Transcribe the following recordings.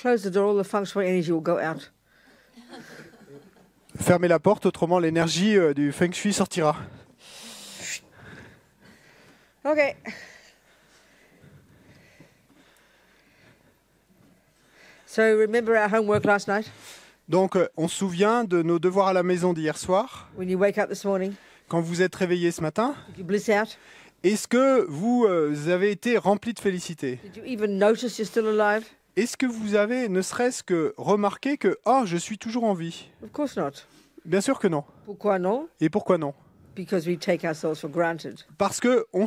close the door, all the feng shui energy will go out. Fermez la porte, autrement l'énergie du feng shui sortira. Okay. So remember our homework last night? Donc, on se souvient de nos devoirs à la maison d'hier soir. When you wake up this morning, Quand vous êtes réveillés ce matin, did you bliss out? est-ce que vous avez été remplis de félicité? Did you even notice you're still alive? Est-ce que vous avez ne serait-ce que remarqué que « Oh, je suis toujours en vie » Of course not. Bien sûr que non. Pourquoi non? Et pourquoi non? Because we take ourselves for granted, Parce que on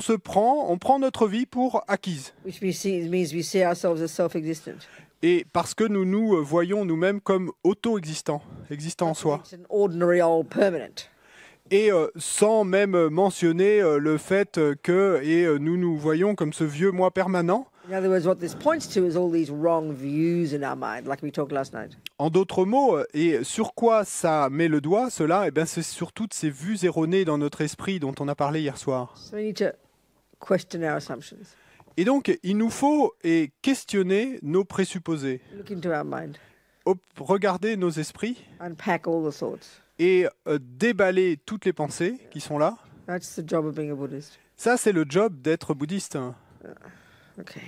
prend notre vie pour acquise. which means we see ourselves as self-existent. Et parce que nous nous voyons nous-mêmes comme auto-existants, existants en soi. It's an ordinary old permanent. Et sans même mentionner le fait que nous nous voyons comme ce vieux moi permanent. In other words, what this points to is all these wrong views in our mind, like we talked last night. En d'autres mots, et sur quoi ça met le doigt, cela, eh bien, c'est sur toutes ces vues erronées dans notre esprit dont on a parlé hier soir. So we need to question our assumptions, Et donc, il nous faut questionner nos présupposés, look into our mind, regarder nos esprits unpack all the thoughts. et déballer toutes les pensées qui sont là. That's the job of being a Buddhist. Ça, c'est le job d'être bouddhiste. Okay.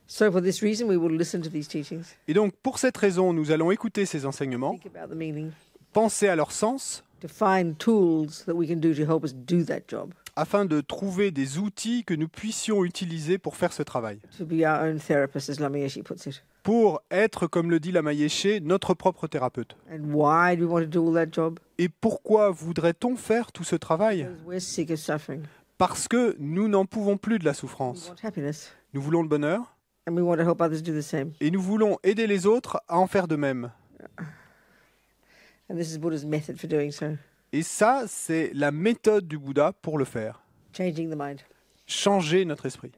So for this reason, we will listen to these teachings, Et donc, pour cette raison, nous allons écouter ces enseignements, think about the meaning, penser à leur sens, to find tools that we can do to help us do that job, afin de trouver des outils que nous puissions utiliser pour faire ce travail. to be our own therapist, as Lama Yeshe puts it. Pour être, comme le dit Lama Yeshe, notre propre thérapeute. And why do we want to do all that job? Et pourquoi voudrait-on faire tout ce travail? Because we're sick of suffering. Parce que nous n'en pouvons plus de la We souffrance. want happiness, Nous voulons le bonheur and we want to help others do the same. et nous voulons aider les autres à en faire de même. And this is Buddha's method for doing so, Et ça, c'est la méthode du Bouddha pour le faire. changing the mind. Changer notre esprit.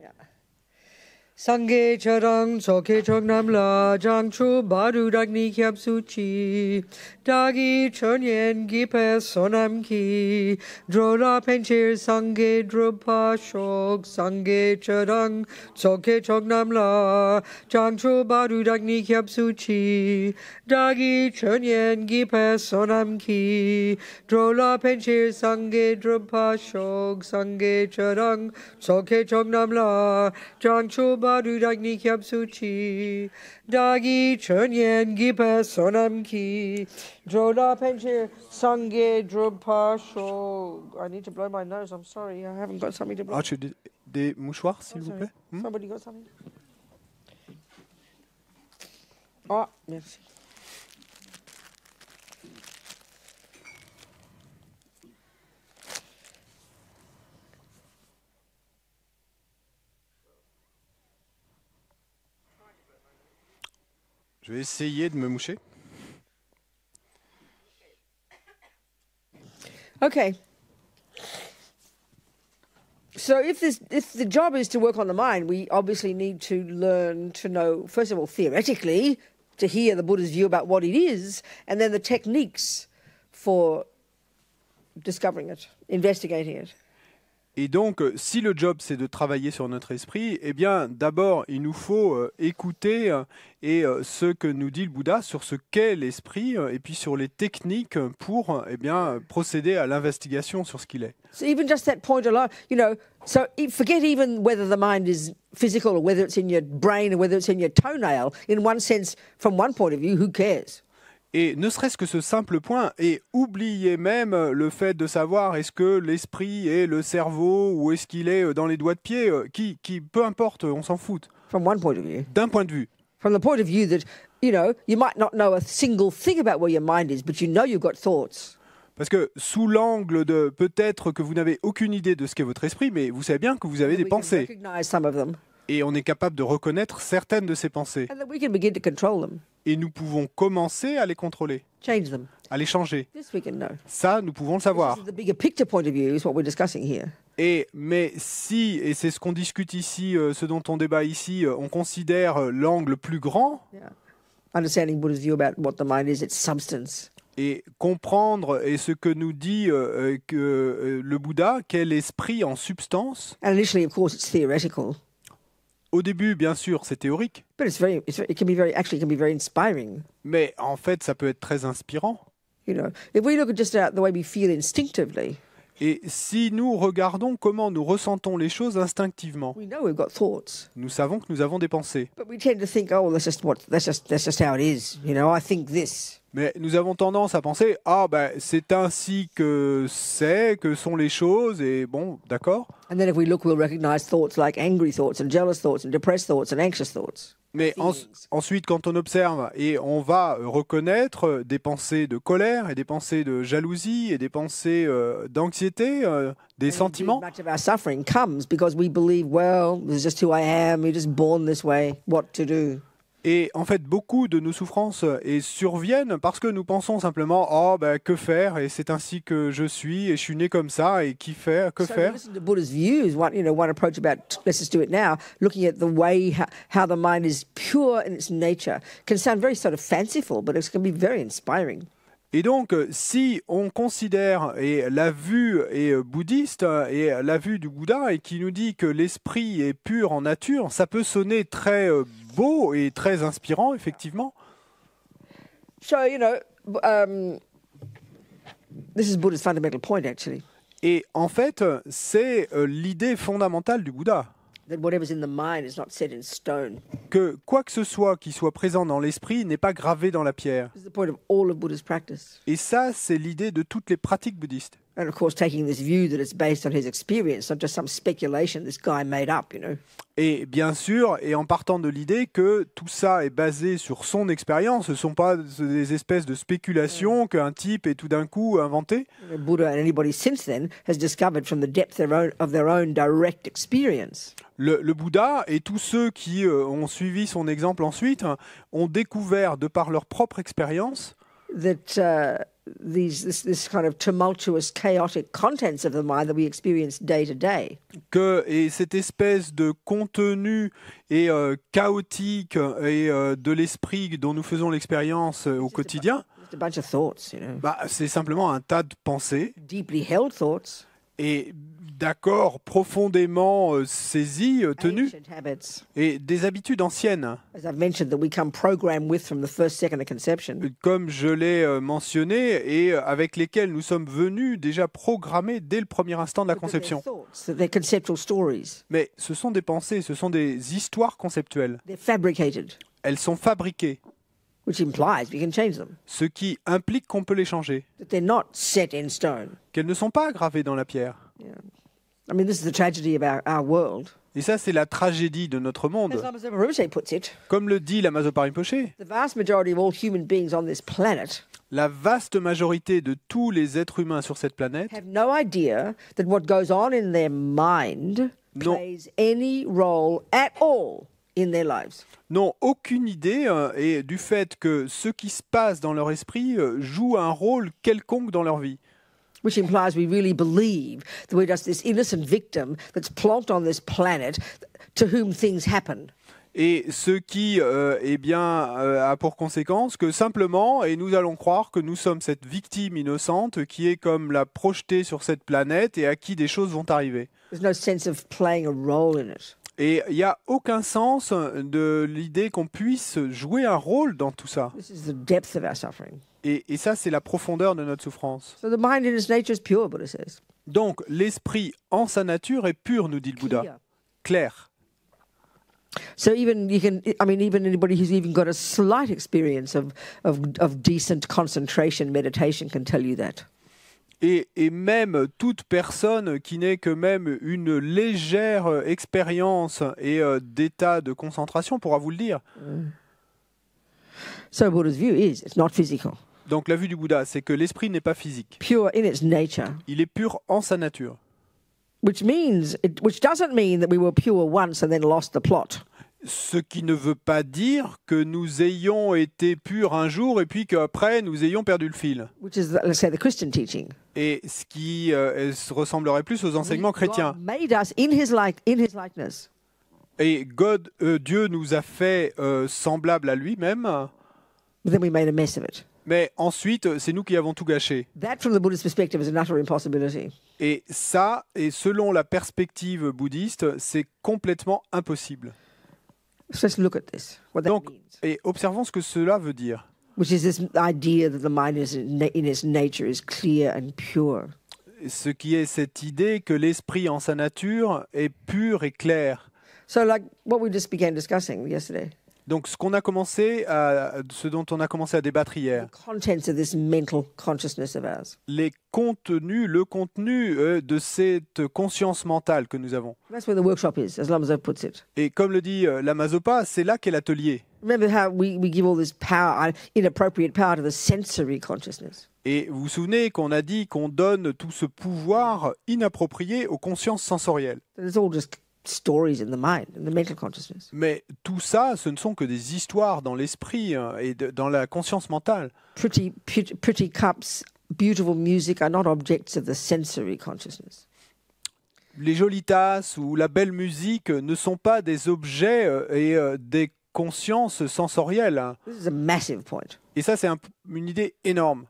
Sangye charang soke chognam la jangchu badu dagni kyab suchi dagi chonyen gipe sonam ki drola penchir sangye drupa shok sangye charang soke chognam la jangchu badu dagni kyab suchi dagi chonyen gipe sonam ki drola penchir sangye drupa shok sangye charang soke chognam la jangchu Badu Dagni Kyab Suchi Dagi Chönyen Gipa Sonam Ki Droda Penchir Sangye Drupa Shog. I need to blow my nose, I'm sorry, I haven't got something to blow. Ah, tu as des mouchoirs, s'il vous Sorry. plaît? Somebody got something? Ah, merci. Je vais essayer de me moucher. Okay. So if the job is to work on the mind, we obviously need to learn to know, first of all, theoretically, to hear the Buddha's view about what it is, and then the techniques for discovering it, investigating it. Et donc, si le job, c'est de travailler sur notre esprit, eh bien, d'abord, il nous faut écouter ce que nous dit le Bouddha sur ce qu'est l'esprit, et puis sur les techniques pour procéder à l'investigation sur ce qu'il est. So even just that point alone, so forget even whether the mind is physical or whether it's in your brain or whether it's in your toenail. In one sense, from one point of view, who cares? Et ne serait-ce que ce simple point, et oubliez même le fait de savoir est-ce que l'esprit est le cerveau ou est-ce qu'il est dans les doigts de pied, qui peu importe, on s'en fout. From one point of view. D'un point de vue. From the point of view that, you might not know a single thing about where your mind is, but you know you've got thoughts. Parce que sous l'angle de peut-être que vous n'avez aucune idée de ce qu'est votre esprit, mais vous savez bien que vous avez des We can pensées. recognize some of them, Et on est capable de reconnaître certaines de ces pensées. and that we can begin to control them, Et nous pouvons commencer à les contrôler, change them. à les changer. This we can know. Ça, nous pouvons le savoir. This is the bigger picture point of view is what we're discussing here. Mais si, et c'est ce qu'on discute ici, ce dont on débat ici, on considère l'angle plus grand, Yeah. Understanding Buddha's view about what the mind is, its substance. et comprendre et ce que nous dit le Bouddha, qu'est l'esprit en substance. And initially, of course, it's theoretical. Au début, bien sûr, c'est théorique, but it can be very inspiring. mais en fait, ça peut être très inspirant. You know, if we look at just the way we feel instinctively, Et si nous regardons comment nous ressentons les choses instinctivement, we know we've got thoughts, nous savons que nous avons des pensées. but we tend to think, oh, well, that's just how it is. You know, I think this. Mais nous avons tendance à penser, ah ben c'est ainsi que sont les choses, et bon, d'accord. And then if we look, we'll recognize thoughts like angry thoughts and jealous thoughts and depressed thoughts and anxious thoughts. Mais ensuite, quand on observe, et on va reconnaître des pensées de colère, et des pensées de jalousie, et des pensées d'anxiété, des sentiments. Much of our suffering comes because we believe, well, this is just who I am, we're just born this way, what to do. Et en fait, beaucoup de nos souffrances surviennent parce que nous pensons simplement, oh, ben, que faire, et c'est ainsi que je suis, et je suis né comme ça, et que faire. Listen to Buddha's views. One approach about, let's just do it now, looking at the way how the mind is pure in its nature, can sound very sort of fanciful, but it can be very inspiring. Et donc, si on considère la vue bouddhiste et la vue du Bouddha et qui nous dit que l'esprit est pur en nature, ça peut sonner très beau et très inspirant, effectivement. So, this is Buddha's fundamental point, actually. Et en fait, c'est l'idée fondamentale du Bouddha. That whatever's in the mind is not set in stone. Que quoi que ce soit qui soit présent dans l'esprit n'est pas gravé dans la pierre. This is the point of all of Buddha's practice. Et ça, c'est l'idée de toutes les pratiques bouddhistes. And of course, taking this view that it's based on his experience, not just some speculation this guy made up, Et bien sûr, et en partant de l'idée que tout ça est basé sur son expérience, ce ne sont pas des espèces de spéculations qu'un type ait tout d'un coup inventé. Buddha and anybody since then has discovered from the depth of their own direct experience. Le Bouddha et tous ceux qui ont suivi son exemple ensuite ont découvert, de par leur propre expérience, that this kind of tumultuous, chaotic contents of the mind that we experience day to day. Et cette espèce de contenu et chaotique et de l'esprit dont nous faisons l'expérience au quotidien, Just a bunch of thoughts, c'est simplement un tas de pensées. Deeply held thoughts. Et d'accords profondément saisis, tenus, Ancient habits, et des habitudes anciennes. as I've mentioned, that we come programmed with from the first second of conception. Comme je l'ai mentionné, et avec lesquels nous sommes venus déjà programmés dès le premier instant de la conception. They're conceptual stories. Mais ce sont des pensées, ce sont des histoires conceptuelles. They're fabricated, Elles sont fabriquées, which implies we can change them. ce qui implique qu'on peut les changer, That they're not set in stone. qu'elles ne sont pas gravées dans la pierre. Yeah. I mean, this is the tragedy of our world. Et ça, c'est la tragédie de notre monde. As Lama Rinpoche puts it, Comme le dit la Mazopa Rinpoche, the vast majority of all human beings on this planet la vaste majorité de tous les êtres humains sur cette planète have no idea that what goes on in their mind Non. plays any role at all in their lives. n'ont aucune idée et du fait que ce qui se passe dans leur esprit joue un rôle quelconque dans leur vie. Which implies we really believe that we're just this innocent victim that's plonked on this planet to whom things happen. Et ce qui a pour conséquence que simplement, et nous allons croire que nous sommes cette victime innocente qui est comme la projetée sur cette planète et à qui des choses vont arriver. There's no sense of playing a role in it. Et il n'y a aucun sens de l'idée qu'on puisse jouer un rôle dans tout ça. This is the depth of our suffering. Et ça, c'est la profondeur de notre souffrance. So the mind in its nature is pure, Buddha says. Donc, l'esprit en sa nature est pur, nous dit le Bouddha. Clear. Clair. So even anybody who's even got a slight experience of decent concentration meditation can tell you that. Et même toute personne qui n'ait que même une légère expérience et d'état de concentration pourra vous le dire. So Buddha's view is it's not physical. Donc la vue du Bouddha, c'est que l'esprit n'est pas physique. Pure in its nature. Il est pur en sa nature. Which doesn't mean that we were pure once and then lost the plot. Ce qui ne veut pas dire que nous ayons été purs un jour et puis qu'après nous ayons perdu le fil. Which is, let's say, the Christian teaching. Et ce qui ressemblerait plus aux enseignements chrétiens. God made us in his likeness. Et Dieu nous a fait semblables à lui-même. But then we made a mess of it. Mais ensuite, c'est nous qui avons tout gâché. That, from the Buddhist perspective, is an utter impossibility. Et ça, et selon la perspective bouddhiste, c'est complètement impossible. So let's look at this, what that Donc, means. et observons ce que cela veut dire. Which is this idea that the mind is in its nature is clear and pure. Ce qui est cette idée que l'esprit en sa nature est pur et clair. So like what we just began discussing yesterday, Donc ce dont on a commencé à débattre hier, the contents of this mental consciousness of ours. le contenu de cette conscience mentale que nous avons. That's where the workshop is, as Lamazow puts it. Et comme le dit la Mazopa, c'est là qu'est l'atelier. Remember how we give all this power, inappropriate power to the sensory consciousness. Et vous vous souvenez qu'on a dit qu'on donne tout ce pouvoir inapproprié aux consciences sensorielles. It's all just stories in the mind, in the mental consciousness. Mais tout ça, ce ne sont que des histoires dans l'esprit et dans la conscience mentale. Pretty cups, beautiful music are not objects of the sensory consciousness. Les jolies tasses ou la belle musique ne sont pas des objets et des consciences sensorielles. This is a massive point. Et ça, c'est une idée énorme.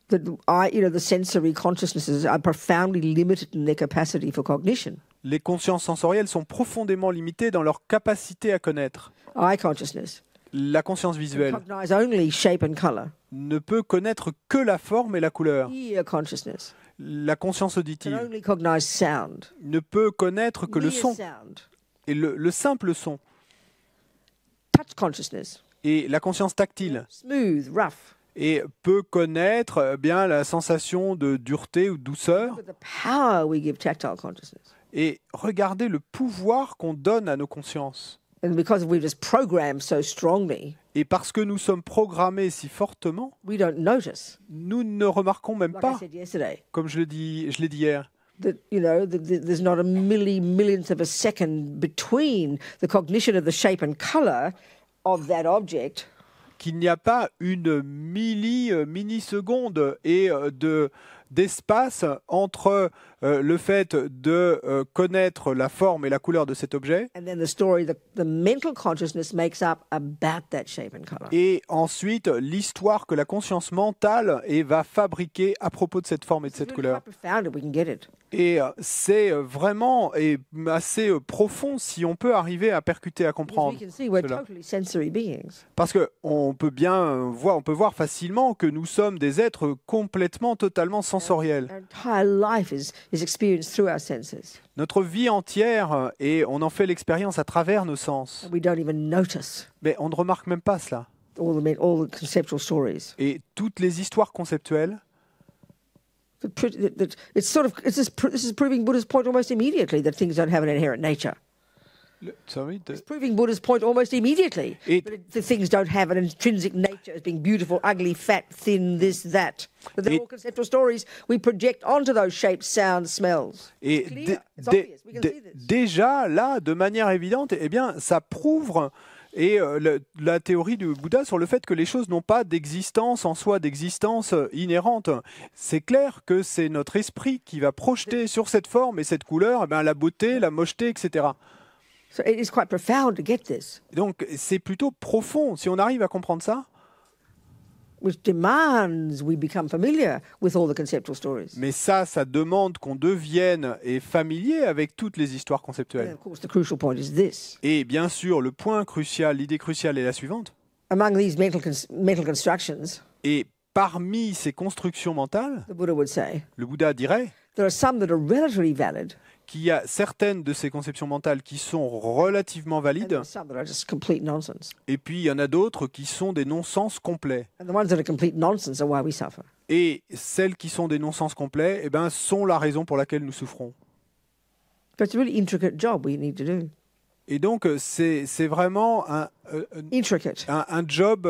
The sensory consciousnesses are profoundly limited in their capacity for cognition. Les consciences sensorielles sont profondément limitées dans leur capacité à connaître. Eye consciousness La conscience visuelle cognize only shape and color. ne peut connaître que la forme et la couleur. Ear consciousness La conscience can auditive only cognize sound. ne peut connaître que le Mere son sound. et le simple son. Touch consciousness, Et la conscience tactile smooth, rough. et peut connaître bien la sensation de dureté ou de douceur. Look at the power we give tactile consciousness. Et regardez le pouvoir qu'on donne à nos consciences. And because we've just programmed so strongly, Et parce que nous sommes programmés si fortement, we don't notice. nous ne remarquons même Like I pas, said yesterday, comme je l'ai dit hier, that there's not a millionth of a second between the cognition of the shape and color of that object qu'il n'y a pas une milliseconde et d'espace entre le fait de connaître la forme et la couleur de cet objet and then the story that the mental consciousness makes up about that shape and color. et ensuite l'histoire que la conscience mentale va fabriquer à propos de cette forme et de It's cette really couleur. quite profound if we can get it. Et c'est vraiment assez profond si on peut arriver à percuter, à Because comprendre we can see we're cela. totally sensory beings. Parce que on peut voir facilement que nous sommes des êtres complètement, totalement sensoriels. Our entire life is experienced through our senses. Notre vie entière, et on en fait l'expérience à travers nos sens. And we don't even notice Mais on ne remarque même pas cela. all the conceptual stories. Et toutes les histoires conceptuelles, This is proving Buddha's point almost immediately that things don't have an inherent nature. It's proving Buddha's point almost immediately that things don't have an intrinsic nature as being beautiful, ugly, fat, thin, this, that. But they're all conceptual stories we project onto those shapes, sounds, smells. et It's clear. It's obvious. We can see this. déjà là, de manière évidente, eh bien, ça prouve la théorie du Bouddha sur le fait que les choses n'ont pas d'existence en soi, d'existence inhérente. C'est clair que c'est notre esprit qui va projeter sur cette forme et cette couleur eh bien, la beauté, la mocheté, etc. So it is quite profound to get this, Donc c'est plutôt profond. Si on arrive à comprendre ça, which demands we become familiar with all the conceptual stories. mais ça demande qu'on devienne familier avec toutes les histoires And conceptuelles. of course, the crucial point is this. Et bien sûr, le point crucial, l'idée cruciale est la suivante. Among these mental constructions, Et parmi ces constructions mentales, the Buddha would say, le Bouddha dirait there are some that are relatively valid, qu'il y a certaines de ces conceptions mentales qui sont relativement and there valides, are some that are just complete nonsense. et puis il y en a d'autres qui sont des non-sens complets. And the ones that are complete nonsense are why we suffer. Et celles qui sont des non-sens complets eh ben, sont la raison pour laquelle nous souffrons. But it's a really intricate job we need to do. Et donc, c'est vraiment Intricate. un job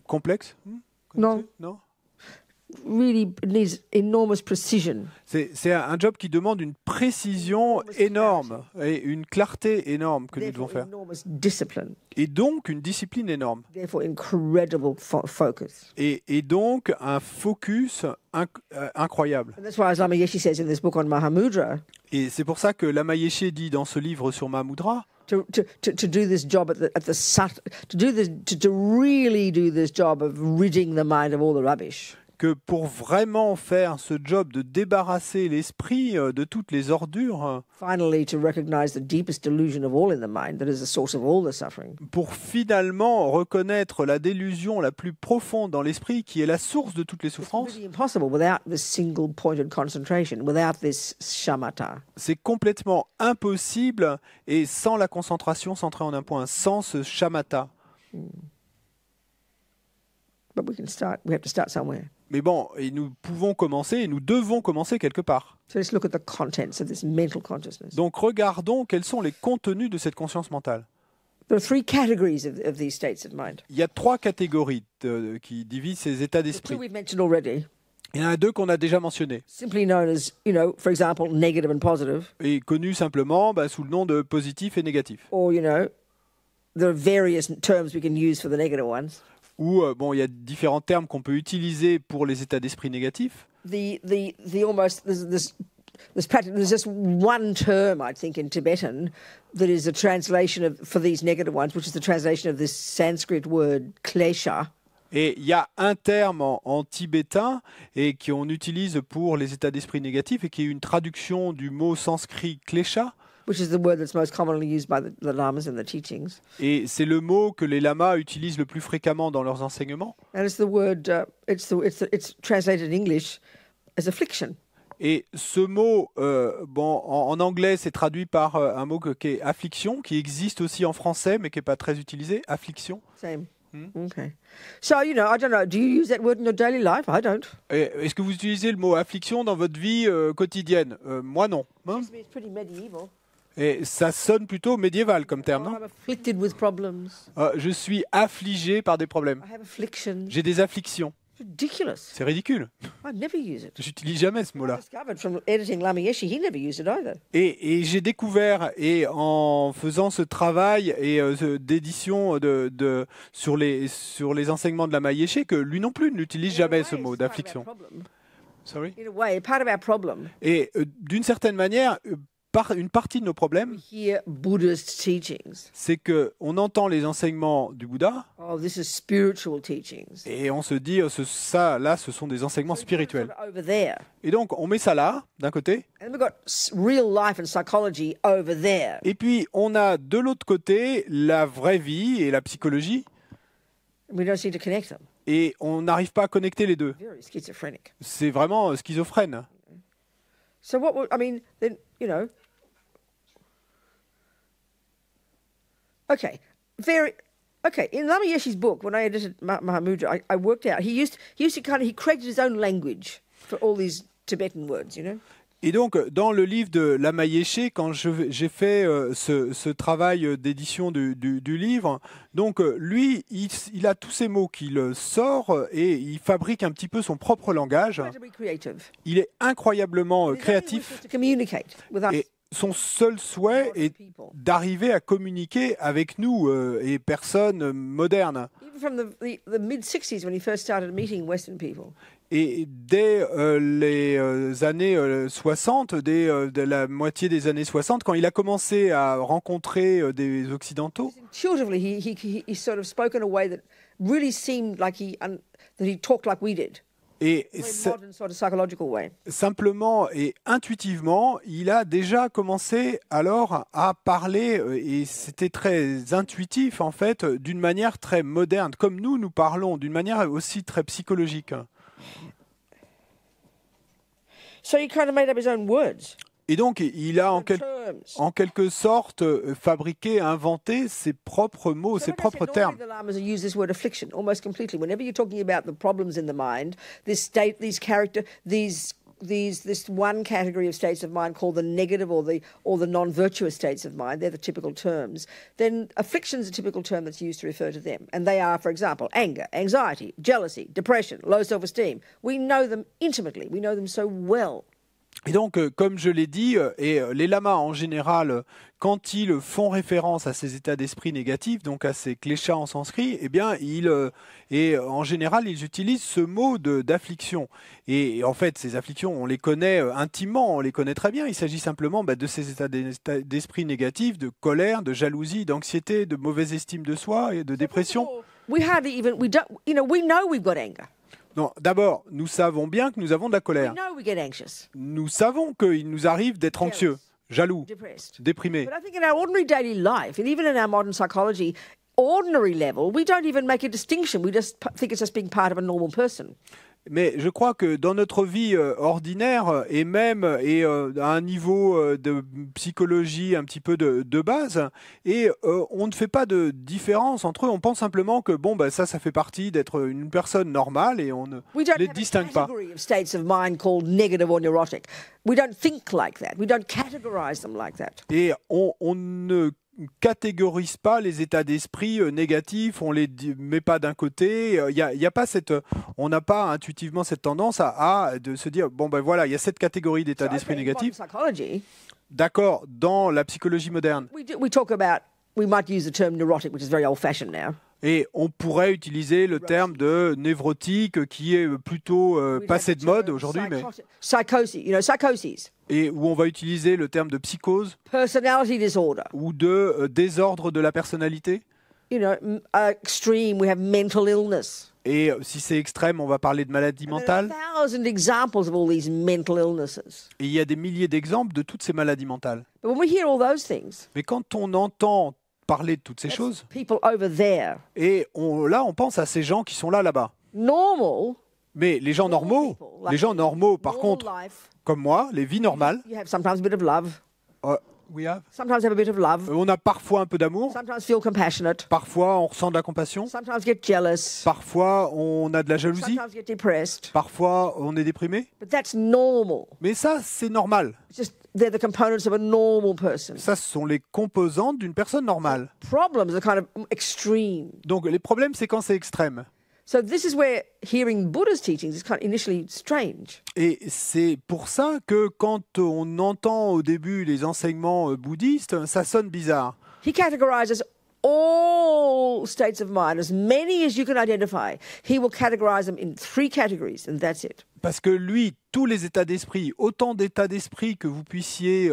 complexe. Non. Non. Really needs enormous precision. C'est un job qui demande une précision énorme et une clarté énorme que nous devons Therefore, faire. enormous discipline. Et donc, une discipline énorme. Therefore, incredible focus. Et donc, un focus incroyable. And that's why, as Lama Yeshe says in this book on Mahamudra, Et c'est pour ça que Lama Yeshe dit dans ce livre sur Mahamudra, to do this job to really do this job of ridding the mind of all the rubbish. que pour vraiment faire ce job de débarrasser l'esprit de toutes les ordures, finally to recognize the deepest delusion of all in the mind that is the source of all the suffering. Pour finalement reconnaître la délusion la plus profonde dans l'esprit qui est la source de toutes les souffrances, It's impossible without this single pointed concentration, without this shamatha. c'est complètement impossible et sans la concentration centrée en un point, sans ce shamatha. But we have to start somewhere. Mais bon, et nous pouvons commencer et nous devons commencer quelque part. So let's look at the contents of this mental consciousness. Donc regardons quels sont les contenus de cette conscience mentale. There are three categories of these states of mind. Il y a 3 catégories qui divisent ces états The d'esprit. two we've mentioned already, Il y en a 2 qu'on a déjà mentionnés, simply known as, for example, negative and positive, et connus simplement sous le nom de positif et négatif. or, there are various terms we can use for the negative ones. Ou, il y a différents termes qu'on peut utiliser pour les états d'esprit négatifs. There's just one term, I think, in Tibetan that is a translation for these negative ones, which is the translation of this Sanskrit word klesha. Et il y a un terme en tibétain et qu'on utilise pour les états d'esprit négatifs et qui est une traduction du mot sanskrit klesha. Which is the word that's most commonly used by the lamas in the teachings. Et c'est le mot que les lamas utilisent le plus fréquemment dans leurs enseignements. And it's the word, it's translated in English as affliction. Et ce mot, en anglais, c'est traduit par un mot qui est affliction, qui existe aussi en français, mais qui n'est pas très utilisé, affliction. Same. Okay. So, I don't know, do you use that word in your daily life? I don't. Est-ce que vous utilisez le mot affliction dans votre vie quotidienne? Moi, non. Hein? It's pretty medieval. Et ça sonne plutôt médiéval comme terme, non? I'm afflicted with problems. Je suis affligé par des problèmes. I have afflictions. J'ai des afflictions. Ridiculous. C'est ridicule. I never use it. J'utilise jamais ce mot-là. Discovered from editing Lama Yeshe, he never used it either. Et j'ai découvert, et en faisant ce travail et d'édition sur les enseignements de Lama Yeshe, que lui non plus n'utilise jamais ce mot d'affliction. Sorry? In a way, part of our problem. Et d'une certaine manière, une partie de nos problèmes, Hear Buddhist teachings. c'est qu'on entend les enseignements du Bouddha Oh, this is spiritual teachings. et on se dit, ce sont des enseignements spirituels. Over there. Et donc, on met ça là, d'un côté, And we've got real life and psychology over there. et puis on a de l'autre côté la vraie vie et la psychologie, And we don't seem to connect them. et on n'arrive pas à connecter les deux. Very schizophrenic. C'est vraiment schizophrène. So then, okay, in Lama Yeshe's book, when I edited Mahamudra, I worked out, he created his own language for all these Tibetan words, Et donc, dans le livre de Lama Yeshe, quand j'ai fait ce travail d'édition du livre, donc lui, il a tous ces mots qu'il sort et il fabrique un petit peu son propre langage. Il est incroyablement créatif et son seul souhait est d'arriver à communiquer avec nous et personnes modernes. Even from the mid-60s when he first started meeting Western people. Et dès les années 60, de la moitié des années 60, quand il a commencé à rencontrer des Occidentaux, Intuitively, he sort of spoke in a way that really seemed like that he talked like we did. et Modern sort of psychological way. simplement et intuitivement, il a déjà commencé alors à parler, et c'était très intuitif en fait, d'une manière très moderne, comme nous parlons, d'une manière aussi très psychologique. So he kind of made up his own words. Et donc, il a en quelque sorte fabriqué, inventé ses propres mots, ses propres termes. The lamas use this word affliction almost completely. Whenever you're talking about the problems in the mind, this one category of states of mind called the negative or the non-virtuous states of mind, they're the typical terms. Then affliction is a typical term that's used to refer to them. And they are, for example, anger, anxiety, jealousy, depression, low self-esteem. We know them intimately. We know them so well. Et donc, comme je l'ai dit, les lamas en général, quand ils font référence à ces états d'esprit négatifs, donc à ces kleshas en sanskrit, eh bien, en général, ils utilisent ce mot d'affliction. Et en fait, ces afflictions, on les connaît intimement, on les connaît très bien. Il s'agit simplement de ces états d'esprit négatifs, de colère, de jalousie, d'anxiété, de mauvaise estime de soi et de dépression. We know we've got anger. Non, d'abord, nous savons bien que nous avons de la We colère. know we get anxious, Nous savons qu'il nous arrive d'être anxieux, jaloux, depressed. déprimés. But I think in our ordinary daily life, and even in our modern psychology, ordinary level, we don't even make a distinction. We just think it's just being part of a normal person. Mais je crois que dans notre vie ordinaire et même à un niveau de psychologie un petit peu de base, on ne fait pas de différence entre eux. On pense simplement que bon, bah, ça fait partie d'être une personne normale et on ne We don't les have distingue a pas. category of states of mind called negative or neurotic. We don't think like that. We don't categorize them like that. Et on ne catégorise pas les états d'esprit négatifs, on les met pas d'un côté. Il y a pas on n'a pas intuitivement cette tendance de se dire bon ben voilà, il y a cette catégorie d'états d'esprit négatifs. D'accord, dans la psychologie moderne. We might use the term neurotic, which is very old-fashioned now. Et on pourrait utiliser le terme de névrotique qui est plutôt passé de mode aujourd'hui, mais Psychoses. Et où on va utiliser le terme de psychose Personality disorder. ou de désordre de la personnalité. Extreme, we have mental illness. Et si c'est extrême, on va parler de maladie mentale. There are 1,000 examples of all these mental illnesses. Et il y a des milliers d'exemples de toutes ces maladies mentales. But when we hear all those things, Mais quand on entend parler de toutes ces choses, people over there, et là, on pense à ces gens qui sont là-bas. normal, Mais les gens normaux, par contre, comme moi, les vies normales, you have sometimes a bit of love, sometimes have a bit of love, on a parfois un peu d'amour, sometimes feel compassionate, parfois on ressent de la compassion, sometimes get jealous, parfois on a de la jalousie, sometimes get depressed. parfois on est déprimé. But that's normal. Mais ça, c'est normal. It's just they're the components of a normal person. Ça, ce sont les composantes d'une personne normale. Problems are kind of extreme. Donc les problèmes, c'est quand c'est extrême. So this is where hearing Buddha's teachings is kind of initially strange. Et c'est pour ça que quand on entend au début les enseignements bouddhistes, ça sonne bizarre. He categorizes all states of mind, as many as you can identify. He will categorize them in 3 categories, and that's it. Parce que lui, tous les états d'esprit, autant d'états d'esprit que vous puissiez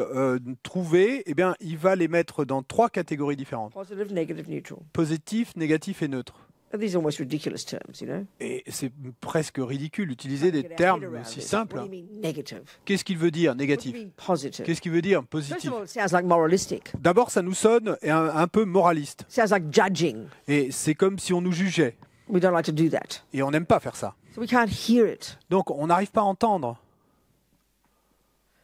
trouver, eh bien, il va les mettre dans 3 catégories différentes. Positive, negative, neutral. Positif, négatif et neutre. And these are almost ridiculous terms, you know. Et c'est presque ridicule d'utiliser des termes aussi simples. What do you mean negative? Qu'est-ce qu'il veut dire, What do négatif? you mean positive? Qu'est-ce qu'il veut dire, First positif? of all, it sounds like moralistic. D'abord, ça nous sonne un peu moraliste. It sounds like judging. Et c'est comme si on nous jugeait. We don't like to do that. Et on n'aime pas faire ça. So we can't hear it. Donc, on n'arrive pas à entendre.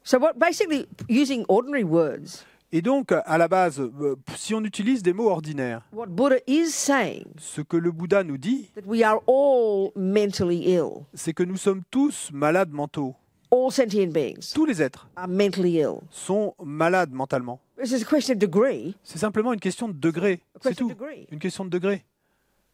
So what basically using ordinary words, Et donc, à la base, si on utilise des mots ordinaires, what Buddha is saying ce que le Bouddha nous dit, that we are all mentally ill. c'est que nous sommes tous malades mentaux. All sentient beings Tous les êtres are mentally ill. sont malades mentalement. This is a question of degree. C'est simplement une question de degré. C'est question tout. of degree. Une question de degré.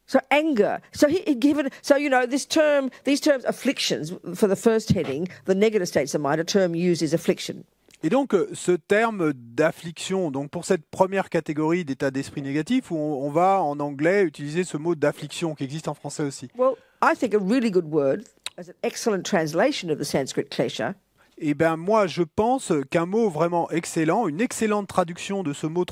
So anger. So he given. So you know these terms afflictions for the first heading. The negative states of mind. A term used is affliction. Et donc, ce terme d'affliction, donc pour cette première catégorie d'état d'esprit négatif, où on va en anglais utiliser ce mot d'affliction qui existe en français aussi. Well, I think a really good word, as an excellent translation of the Sanskrit klesha, Eh bien, moi, je pense qu'un mot vraiment excellent, une excellente traduction de ce mot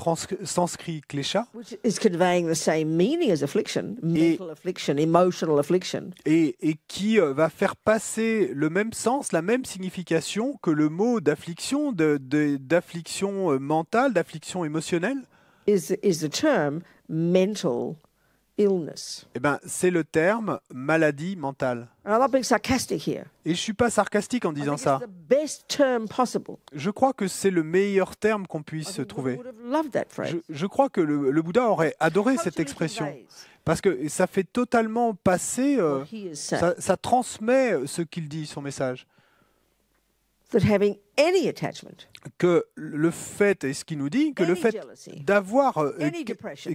sanskrit klesha, which is conveying the same meaning as affliction, mental affliction, emotional affliction, et qui va faire passer le même sens, la même signification que le mot d'affliction, d'affliction mentale, d'affliction émotionnelle, is the term mental illness. eh ben, c'est le terme maladie mentale. And I'm not being sarcastic here. Et je ne suis pas sarcastique en I disant think ça. it's the best term possible. Je crois que c'est le meilleur terme qu'on I puisse think trouver. Buddha would have loved that phrase. Je crois que le Bouddha aurait adoré cette Totally expression. conveys Parce que ça fait totalement passer, what he is saying. ça transmet ce qu'il dit, son message. That having any attachment, Que le fait, et ce qu'il nous dit, que le any fait jealousy, d'avoir, any depression,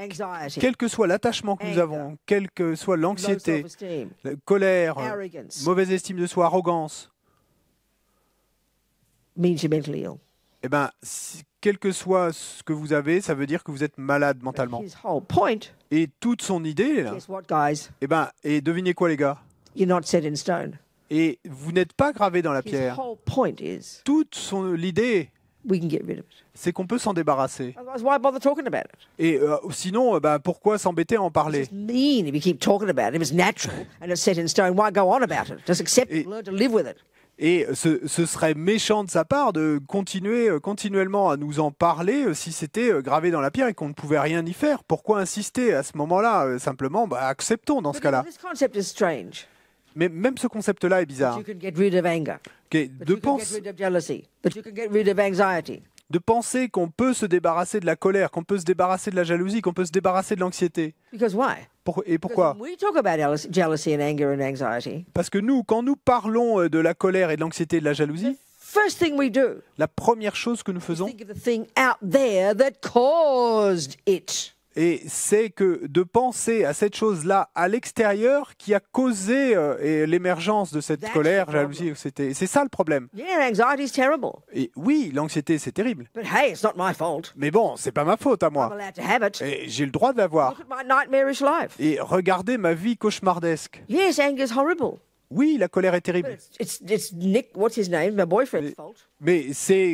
anxiety, quel que soit l'attachement que nous anger, avons, quelle que soit low l'anxiété, self-esteem, la colère, arrogance, mauvaise estime de soi, arrogance, means you're mentally ill. eh ben, quel que soit ce que vous avez, ça veut dire que vous êtes malade mentalement. His whole point, Et toute son idée, là, guess what, guys? eh ben, et devinez quoi, les gars? You're not set in stone. Et vous n'êtes pas gravé dans la His pierre. whole point is Toute l'idée, we can get rid of it. c'est qu'on peut s'en débarrasser. Otherwise, why bother talking about it? Et sinon, pourquoi s'embêter à en parler? It's mean if you keep talking about it. If it's natural and it's set in stone, why go on about it? Just accept it, learn to live with it. Et ce serait méchant de sa part de continuer continuellement à nous en parler si c'était gravé dans la pierre et qu'on ne pouvait rien y faire. Pourquoi insister à ce moment-là? Simplement, acceptons dans ce cas-là. This concept is strange. Mais même ce concept-là est bizarre. You can get rid of anger. Okay, But you can get rid of jealousy. But you can get rid of anxiety. De penser qu'on peut se débarrasser de la colère, qu'on peut se débarrasser de la jalousie, qu'on peut se débarrasser de l'anxiété. Because why? Et pourquoi? Because when we talk about jealousy and anger and anxiety, Parce que quand nous parlons de la colère et de l'anxiété et de la jalousie, first thing we do la première chose que nous is faisons, think of the thing out there that caused it. et c'est que de penser à cette chose-là à l'extérieur qui a causé l'émergence de cette colère, jalousie, etc. C'est ça le problème. Yeah, anxiety is terrible. Et oui, l'anxiété, c'est terrible. But hey, it's not my fault. Mais bon, c'est pas ma faute à I'm moi. allowed to have it. Et j'ai le droit de l'avoir. Look at my nightmarish life. Et regardez ma vie cauchemardesque. Yes, anger is horrible. Oui, la colère est But terrible. it's Nick, what's his name, my boyfriend's fault. Mais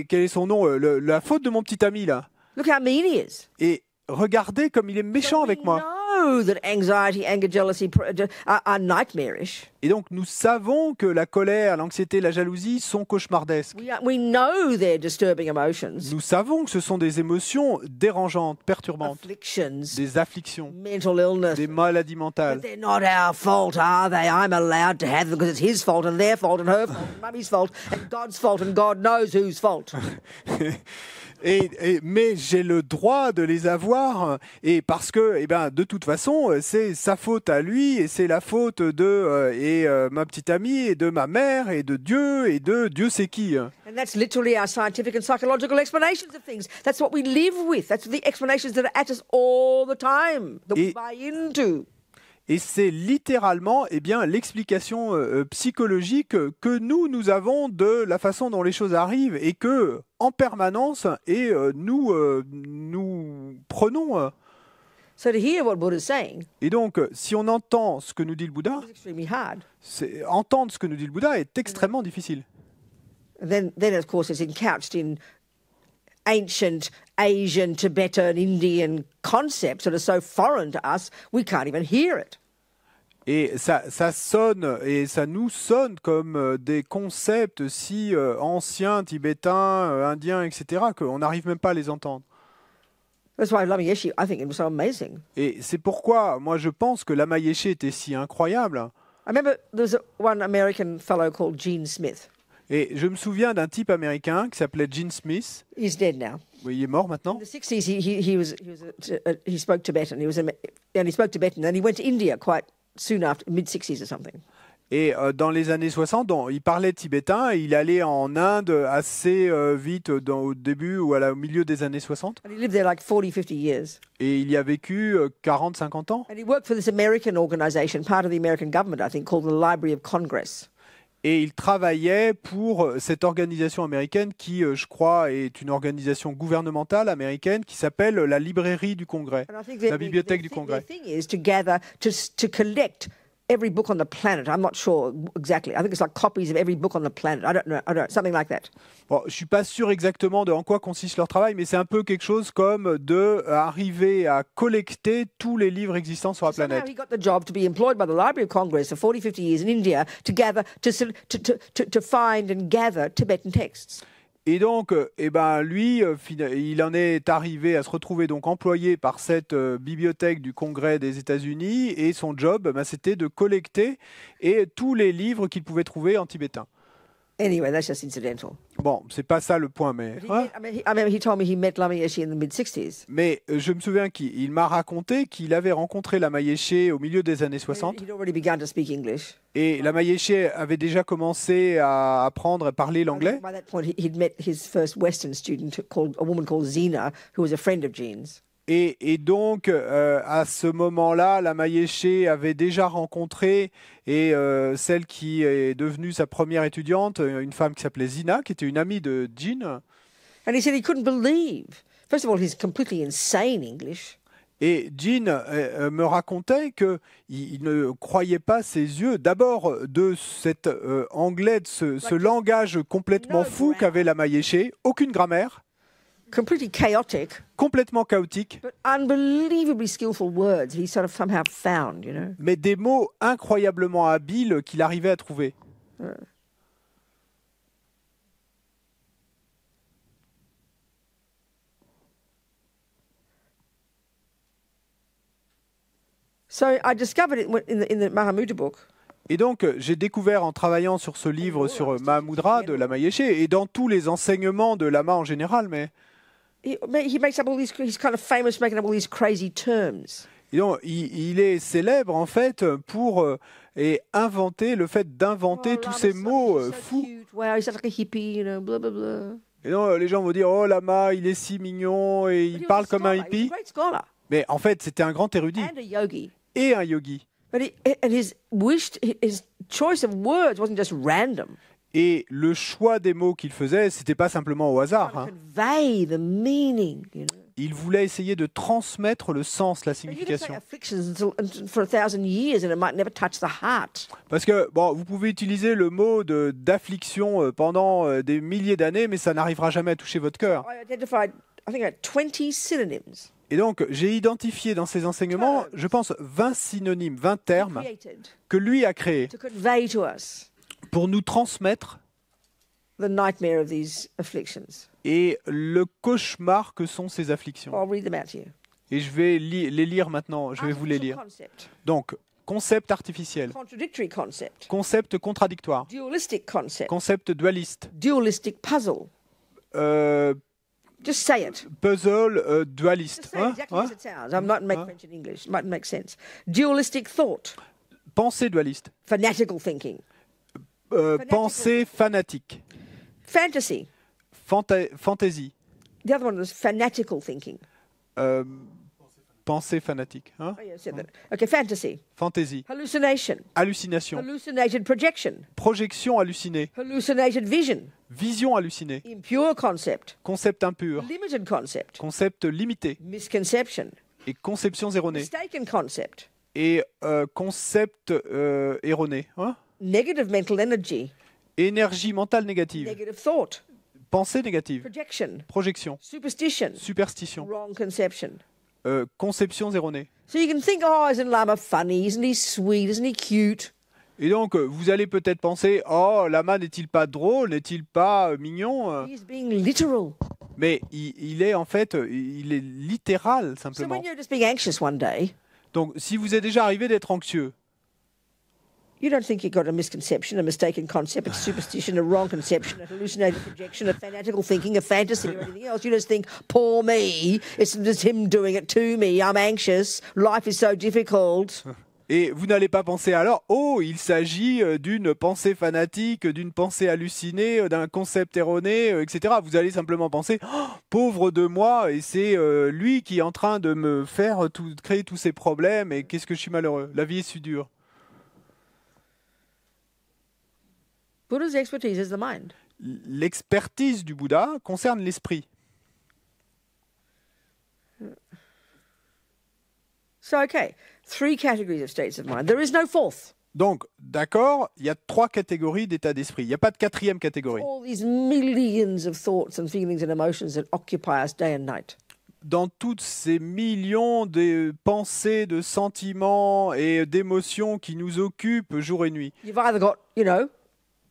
quel est son nom? La faute de mon petit ami, là. Look how mean he is. Et regardez comme il est méchant avec moi. We know that anxiety, anger, jealousy are nightmarish. Et donc, nous savons que la colère, l'anxiété, la jalousie sont cauchemardesques. We know they're disturbing emotions, Nous savons que ce sont des émotions dérangeantes, perturbantes, afflictions, des afflictions, mental illness. des maladies But mentales. they're not our fault, are they? I'm allowed to have them because it's his fault and their fault and her fault and mummy's fault and God's fault and God knows whose fault. Mais j'ai le droit de les avoir, et parce que, de toute façon, c'est sa faute à lui, et c'est la faute de ma petite amie, et de ma mère, et de Dieu sait qui. And that's literally our scientific and psychological explanations of things. That's what we live with. That's the explanations that are at us all the time, that we buy into. Et c'est littéralement l'explication psychologique que nous avons de la façon dont les choses arrivent et que, en permanence, nous prenons. So to hear what Buddha's saying, Et donc, si on entend ce que nous dit le Bouddha, is extremely hard. entendre ce que nous dit le Bouddha est extrêmement difficile. And then of course, it's encouched in ancient Asian, Tibetan, Indian concepts that are so foreign to us, we can't even hear it. Et ça sonne, et ça nous sonne comme des concepts si anciens, tibétains, indiens, etc., qu'on n'arrive même pas à les entendre. That's why Lama Yeshe, I think it was so amazing. Et c'est pourquoi, moi, je pense que Lama Yeshe était si incroyable. I remember there was one American fellow called Gene Smith. Et je me souviens d'un type américain qui s'appelait Gene Smith. He's dead now. Oui, il est mort maintenant. In the 60s, he spoke Tibetan. He spoke Tibetan, and he went to India quite soon after, mid-60s or something. Et dans les années 60, il parlait tibétain et il allait en Inde assez vite au début ou au milieu des années 60. And he lived there like 40, 50 years. Et il y a vécu 40, 50 ans. And he worked for this American organization, part of the American government, I think, called the Library of Congress. Et il travaillait pour cette organisation américaine qui, je crois, est une organisation gouvernementale américaine qui s'appelle la Librairie du Congrès, la Bibliothèque du Congrès. The thing is to gather, to collect every book on the planet. I'm not sure exactly. I think it's like copies of every book on the planet. I don't know, something like that. Bon, je suis pas sûr exactement de en quoi consiste leur travail, mais c'est un peu quelque chose comme de arriver à collecter tous les livres existants sur la planète. Somehow he got the job to be employed by the Library of Congress for 40, 50 years in India to gather, to find and gather Tibetan texts. Et donc, lui, il en est arrivé à se retrouver donc employé par cette bibliothèque du Congrès des États-Unis, et son job, c'était de collecter tous les livres qu'il pouvait trouver en tibétain. Anyway, that's just incidental. Bon, c'est pas ça le point, mais. I remember he told me he met Lama Yeshe in the mid-60s. Mais je me souviens qu'il m'a raconté qu'il avait rencontré Lama Yeshe au milieu des années 60. He'd already begun to speak English. Et Lama Yeshe avait déjà commencé à apprendre à parler l'anglais. By that point, he'd met his first Western student, a woman called Zena, who was a friend of Gene's. Et donc, à ce moment-là, Lama Yeshe avait déjà rencontré celle qui est devenue sa première étudiante, une femme qui s'appelait Zina, qui était une amie de Jean. And he said he couldn't believe, first of all, his completely insane English. Et Jean me racontait qu'il ne croyait pas ses yeux, d'abord de cet anglais, de ce langage complètement fou qu'avait la Mayéché, aucune grammaire, completely chaotic, complètement chaotique, but unbelievably skillful words he sort of somehow found, you know. mais des mots incroyablement habiles qu'il arrivait à trouver. So I discovered it in the Mahamudra book. Et donc, j'ai découvert en travaillant sur ce livre sur Mahamudra de la Mayéché, et dans tous les enseignements de Lama en général, mais He makes up all these. He's kind of famous making up all these crazy terms. et donc, il est célèbre en fait pour inventer le fait d'inventer tous ces mots fous. Wow, he's like a hippie, you know, blah blah blah. Et donc, les gens vont dire, oh Lama, il est si mignon et il parle comme un hippie. He was a great scholar Mais en fait, c'était un grand érudit and a yogi. et un yogi. But his choice of words wasn't just random. Et le choix des mots qu'il faisait, c'était pas simplement au hasard. Hein. Convey the meaning, you know. Il voulait essayer de transmettre le sens, la You can say signification. afflictions for 1,000 years and it might never touch the heart. Parce que, bon, vous pouvez utiliser le mot d'affliction pendant des milliers d'années, mais ça n'arrivera jamais à toucher votre cœur. I identified, I think, 20 synonyms Et donc, j'ai identifié dans ces enseignements, je pense, 20 synonymes, 20 termes created que lui a créés to convey to us pour nous transmettre the nightmare of these afflictions. et le cauchemar que sont ces afflictions. I'll read them out to you. Et je vais les lire maintenant, je vais vous les Artificial lire. concept, Donc, concept artificiel, contradictory concept, concept contradictoire, dualistic concept, concept dualiste, dualistic puzzle. euh, Just say it. puzzle dualiste, Just say it hein, exactly hein, as it sounds. I'm not making French and English. It might make sense. Dualistic thought, pensée dualiste, fanatical thinking, pensée fanatique, fantasy. Fantaisie, The other one was fanatical thinking. pensée fanatique, hein, Oh, yeah, I said that. Okay, fantasy. fantaisie, Hallucination. hallucination, Hallucinated projection. projection hallucinée, Hallucinated vision. vision hallucinée, Impure concept. concept impur, Limited concept. concept limité Misconception. et conceptions erronées Mistaken concept. et concept erroné, hein, Negative mental energy. énergie mentale négative, Negative thought. pensée négative, Projection. projection, Superstition. superstition, Wrong conception. conceptions erronées. So you can think, oh, isn't Lama funny? Isn't he sweet? Isn't he cute? Et donc, vous allez peut-être penser, oh, Lama n'est-il pas drôle, n'est-il pas mignon? He's being literal. Mais il est en fait, il est littéral So simplement. when you're just being anxious one day, Donc, si vous est déjà arrivé d'être anxieux, you don't think you've got a misconception, a mistaken concept, a superstition, a wrong conception, a hallucinated projection, a fanatical thinking, a fantasy, or anything else. You just think, poor me, it's just him doing it to me. I'm anxious. Life is so difficult. et vous n'allez pas penser alors, oh, il s'agit d'une pensée fanatique, d'une pensée hallucinée, d'un concept erroné, etc. Vous allez simplement penser, oh, pauvre de moi, et c'est lui qui est en train de me faire créer tous ces problèmes, et qu'est-ce que je suis malheureux. La vie est si dure. Buddha's expertise is the mind. L'expertise du Bouddha concerne l'esprit. So, okay, 3 categories of states of mind. There is no fourth. Donc, d'accord, il y a 3 catégories d'état d'esprit. Il n'y a pas de 4e catégorie. All these millions of thoughts and feelings and emotions that occupy us day and night. Dans toutes ces millions de pensées, de sentiments et d'émotions qui nous occupent jour et nuit, You've either got, you know,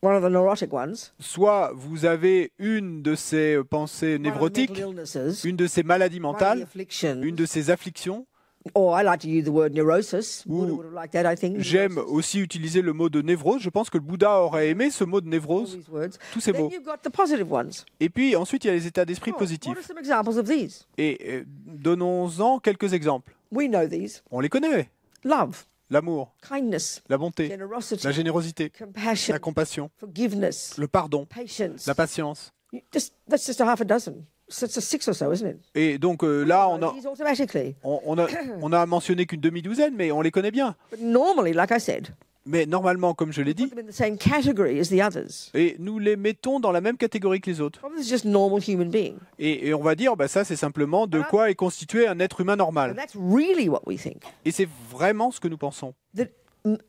one of the neurotic ones, soit vous avez une de ces pensées one of the névrotiques, mental illnesses, une de ces maladies one of the mentales, afflictions, une de ces afflictions, or I like to use the word neurosis. Ou Buddha would have liked that, I think. j'aime neurosis, aussi utiliser le mot de névrose. Je pense que le Bouddha aurait aimé ce mot de all névrose, these words. tous ces Then mots. you've got the positive ones. Et puis ensuite, il y a les états d'esprit Oh, what are positifs. some examples of these? Et donnons-en quelques exemples. We know these. On les connaît. Love, L'amour, kindness, la bonté, generosity, la générosité, compassion, la compassion, forgiveness, le pardon, patience. la patience. That's just a half a dozen. So it's a 6 or so, isn't it? Et donc là, These automatically. on a mentionné qu'une demi-douzaine, mais on les connaît bien. But normally, like I said, Mais normalement, comme je l'ai dit, put them in the same category as the others. et nous les mettons dans la même catégorie que les autres. Well, this is just normal human being. Et on va dire, bah, ça c'est simplement de quoi est constitué un être humain And normal. that's really what we think. Et c'est vraiment ce que nous pensons. That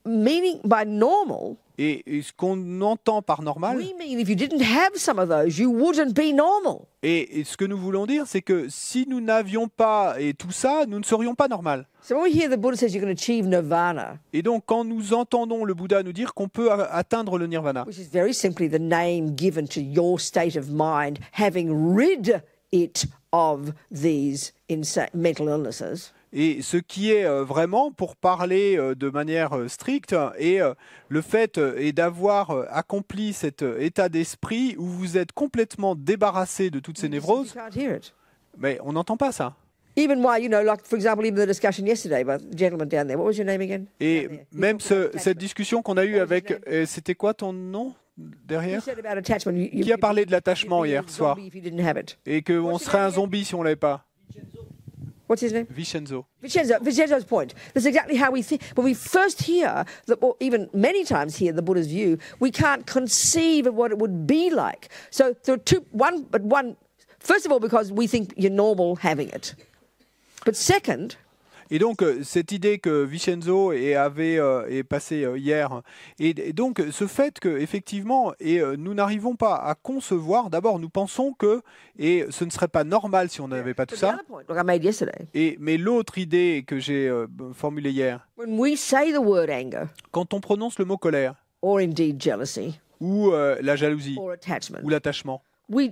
meaning by normal, Et ce qu'on entend par normal, we mean if you didn't have some of those, you wouldn't be normal. et ce que nous voulons dire, c'est que si nous n'avions pas et tout ça, nous ne serions pas normal. So when we hear the Buddha says you can achieve nirvana, Et donc, quand nous entendons le Bouddha nous dire qu'on peut atteindre le nirvana, which is very simply the name given to your state of mind, having rid it of these mental illnesses, et ce qui est vraiment, pour parler de manière stricte, et le fait est d'avoir accompli cet état d'esprit où vous êtes complètement débarrassé de toutes ces you névroses, can't hear it. mais on n'entend pas ça. Even why, like, for example, even the discussion yesterday by the gentleman down there. What was your name again? Et Down there. You même talked about cette attachment. discussion qu'on a eue What was avec... his name? c'était quoi ton nom You derrière? said about attachment. Qui a parlé de l'attachement you'd be a hier soir? zombie if you didn't have it. Et qu'on What's your serait name un again? zombie si on l'avait pas. What's his name? Vincenzo. Vincenzo's point. That's exactly how we think. When we first hear, or even many times hear the Buddha's view, we can't conceive of what it would be like. So there are two. One. First of all, because we think you're normal having it. But second, Et donc, cette idée que Vincenzo est passée hier, et donc ce fait qu'effectivement, nous n'arrivons pas à concevoir, d'abord nous pensons que, et ce ne serait pas normal si on n'avait pas tout but the ça, other point, like I made yesterday, mais l'autre idée que j'ai formulée hier, when we say the word anger, quand on prononce le mot colère, or indeed jealousy, ou la jalousie, or attachment, ou l'attachement, we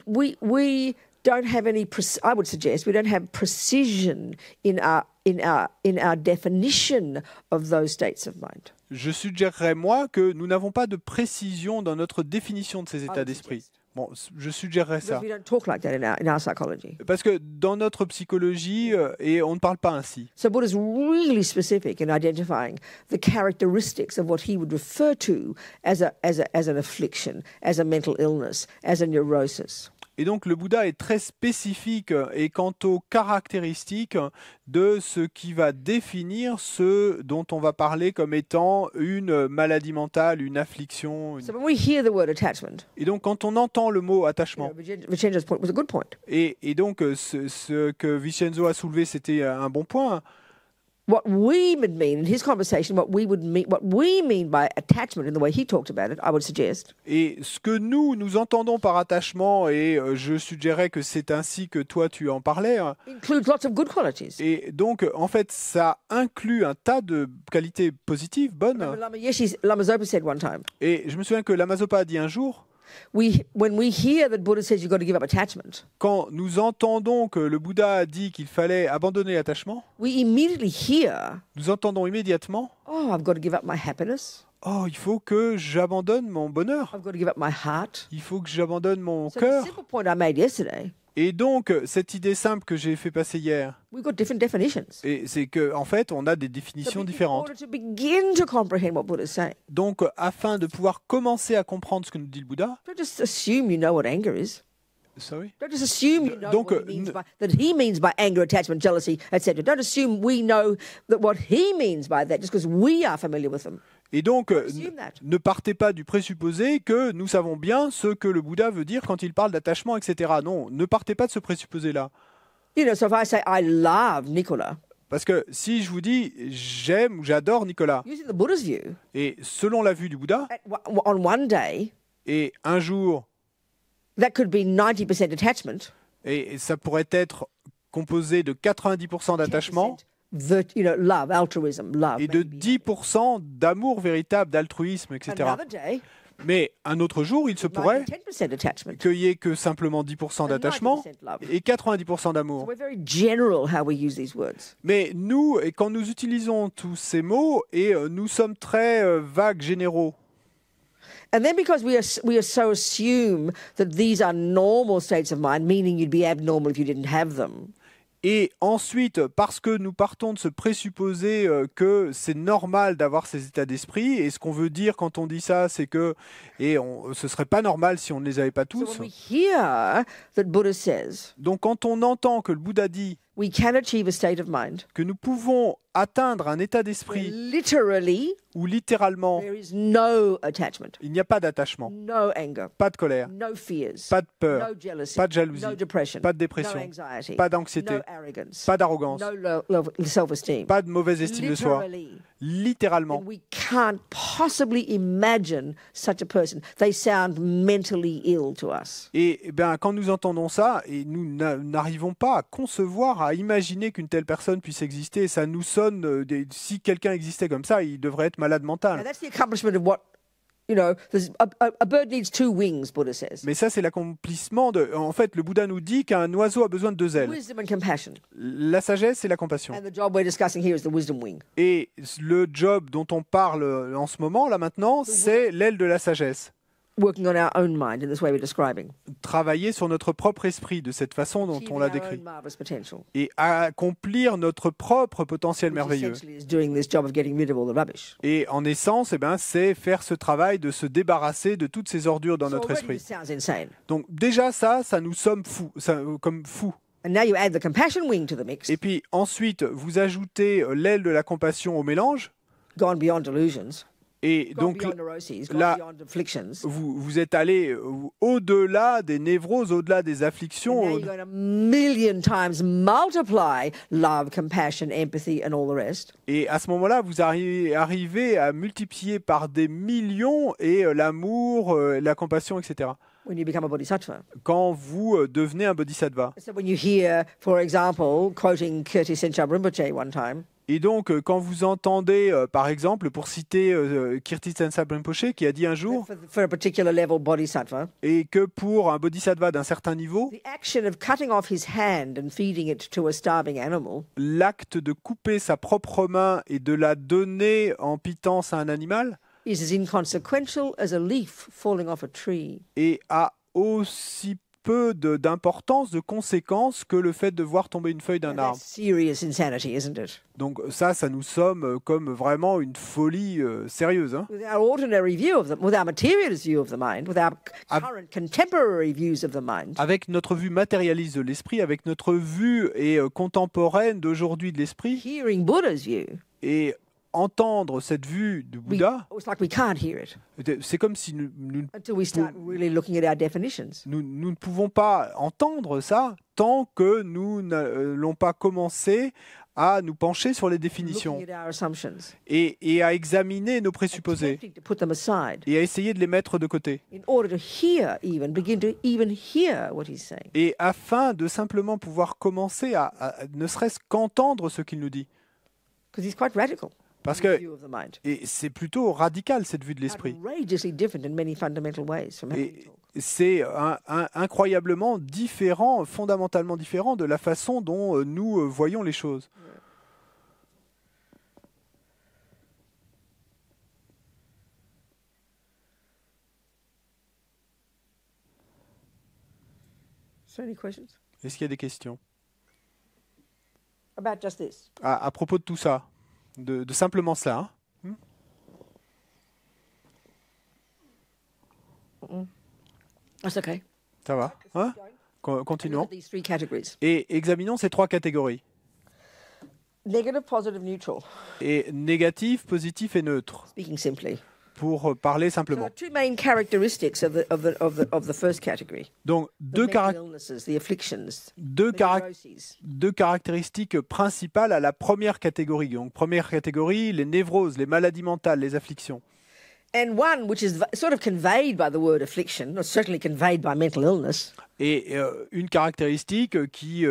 don't have any. I would suggest we don't have precision in our definition of those states of mind. je suggérerais moi que nous n'avons pas de précision dans notre définition de ces états d'esprit. Bon, je suggérerais Because ça. we don't talk like that in our psychology. Parce que dans notre psychologie, et on ne parle pas ainsi. So Buddha's really specific in identifying the characteristics of what he would refer to as an affliction, as a mental illness, as a neurosis. Et donc le Bouddha est très spécifique et quant aux caractéristiques de ce qui va définir ce dont on va parler comme étant une maladie mentale, une affliction. So when we hear the word attachment, Et donc quand on entend le mot attachement, Vincenzo's point was a good point. et donc ce que Vincenzo a soulevé, c'était un bon point. What we would mean in his conversation, what we mean by attachment in the way he talked about it, I would suggest. Et ce que nous entendons par attachement, et je suggérerais que c'est ainsi que toi tu en parlais, Includes lots of good qualities. et donc en fait ça inclut un tas de qualités positives, bonnes. Lama Zopa said one time, Et je me souviens que Lama Zopa a dit un jour, when we hear that Buddha says you've got to give up attachment, quand nous entendons que le Bouddha a dit qu'il fallait abandonner l'attachement, we immediately hear, nous entendons immédiatement oh, I've got to give up my happiness. « Oh, il faut que j'abandonne mon bonheur, I've got to give up my heart. il faut que j'abandonne mon So the cœur. simple point I made yesterday, » Et donc, cette idée simple que j'ai fait passer hier, we've got different definitions. et c'est qu'en fait, on a des définitions In différentes. order to begin to comprehend what Buddha's saying, Donc, afin de pouvoir commencer à comprendre ce que nous dit le Bouddha, don't just assume you know what anger is. sorry. Don't just assume you know Donc, what he means by anger, attachment, jealousy, etc. Don't assume we know that what he means by that just because we are familiar with them. Et donc, Assume that. ne partez pas du présupposé que nous savons bien ce que le Bouddha veut dire quand il parle d'attachement, etc. Non, ne partez pas de ce présupposé-là. You know, so if I say I love Nicola, Parce que si je vous dis j'aime ou j'adore Nicolas, using the Buddha's view, et selon la vue du Bouddha, on one day, et un jour, that could be 90% attachment, et ça pourrait être composé de 90% d'attachement, 10% love, altruism, love. et de maybe. 10% d'amour véritable, d'altruisme, etc. Another day, Mais un autre jour, il se pourrait 10% attachment. qu'il n'y ait que simplement 10% d'attachement 90% love. et 90% So d'amour. we're very general how we use these words. Mais nous, et quand nous utilisons tous ces mots, et nous sommes très vagues, généraux. And then because we are so assume that these are normal states of mind, meaning you'd be abnormal if you didn't have them. Et ensuite, parce que nous partons de ce présupposé que c'est normal d'avoir ces états d'esprit, et ce qu'on veut dire quand on dit ça, c'est que ce serait pas normal si on ne les avait pas So tous. when we hear that Buddha says Donc quand on entend que le Bouddha dit we can achieve a state of mind que nous pouvons atteindre un état where d'esprit literally où littéralement there is no attachment, il n'y a pas d'attachement, no anger, pas de colère, no fears, pas de peur, no jealousy, pas de jalousie, no depression, pas de no dépression, anxiety, pas d'anxiété, no arrogance, pas d'arrogance, no self-esteem. pas de mauvaise estime de soi. Literally, Littéralement. then we can't possibly imagine such a person. They sound mentally ill to us. Et ben, quand nous entendons ça, et nous n'arrivons pas à concevoir, à imaginer qu'une telle personne puisse exister, ça nous sonne, si quelqu'un existait comme ça, il devrait être malade Now mental. that's the accomplishment of what, a bird needs 2 wings, Buddha says. Mais ça, c'est l'accomplissement de... En fait, le Bouddha nous dit qu'un oiseau a besoin de 2 ailes. Wisdom and compassion. La sagesse et la compassion. And the job we're discussing here is the wisdom wing. Et le job dont on parle en ce moment, là maintenant, c'est l'aile de la sagesse. Working on our own mind in this way we're describing. Travailler sur notre propre esprit de cette façon dont on l'a Achieving our décrit. own marvelous potential. Et accomplir notre propre potentiel Which merveilleux. essentially is doing this job of getting rid of all the rubbish. Et en essence, eh ben, c'est faire ce travail de se débarrasser de toutes ces ordures dans So notre already esprit. this sounds insane. Donc déjà ça nous sommes fous, comme fous. And now you add the compassion wing to the mix. Et puis ensuite, vous ajoutez l'aile de la compassion au mélange. Gone beyond delusions. Et Gone donc beyond neuroses. Gone là, beyond afflictions. vous êtes allé au-delà des névroses, au-delà des And afflictions. now you're going to million times multiply love, compassion, empathy, and all the rest. Et à ce moment-là, vous arrivez à multiplier par des millions et l'amour, la compassion, etc. When you become a bodhisattva. Quand vous devenez un bodhisattva. So when you hear, for example, quoting Kirti Senchab Rinpoche one time, Et donc, quand vous entendez, par exemple, pour citer Kirti Tensab Rinpoche, qui a dit un jour, for a particular level bodhisattva, et que pour un bodhisattva d'un certain niveau, the action of cutting off his hand and feeding it to a starving animal l'acte de couper sa propre main et de la donner en pitance à un animal is as inconsequential as a leaf falling off a tree. et a aussi peu d'importance, de conséquences que le fait de voir tomber une feuille d'un Now, arbre. that's serious insanity, isn't it? Donc ça nous sommes comme vraiment une folie sérieuse. Hein. With our ordinary view of them, with our materialist view of the mind, with our current contemporary views of the mind, Avec notre vue matérialiste de l'esprit, avec notre vue et contemporaine d'aujourd'hui de l'esprit, hearing Buddha's view, et entendre cette vue du Bouddha, it's like we can't hear it c'est comme si nous until we start really looking at our definitions. ne pouvons pas entendre ça tant que nous n'allons pas commencé à nous pencher sur les définitions Looking at our assumptions, et à examiner nos présupposés attempting to put them aside et à essayer de les mettre de côté. in order to hear, begin to even hear what he's saying. Et afin de simplement pouvoir commencer à ne serait-ce qu'entendre ce qu'il nous dit. Because he's quite radical. Parce in que his view of the mind. et c'est plutôt radical cette vue de l'esprit. Outrageously different in many fundamental ways from how we Et talk. c'est incroyablement différent, fondamentalement différent de la façon dont nous voyons les choses. So any questions Est-ce qu'il y a des questions about just this? à propos de tout ça, de simplement cela, hein? That's okay. Ça va, hein? Look Continuons. at these 3 categories. Et examinons ces 3 catégories. Negative, positive, neutral. Et négatif, positif et neutre, Speaking simply. pour parler So simplement. the 2 main characteristics of the first category. Donc, The mental illnesses, the afflictions, the neuroses. 2 caractéristiques principales à la première catégorie. Donc, première catégorie, les névroses, les maladies mentales, les afflictions. And one which is sort of conveyed by the word affliction, or certainly conveyed by mental illness, Et une caractéristique qui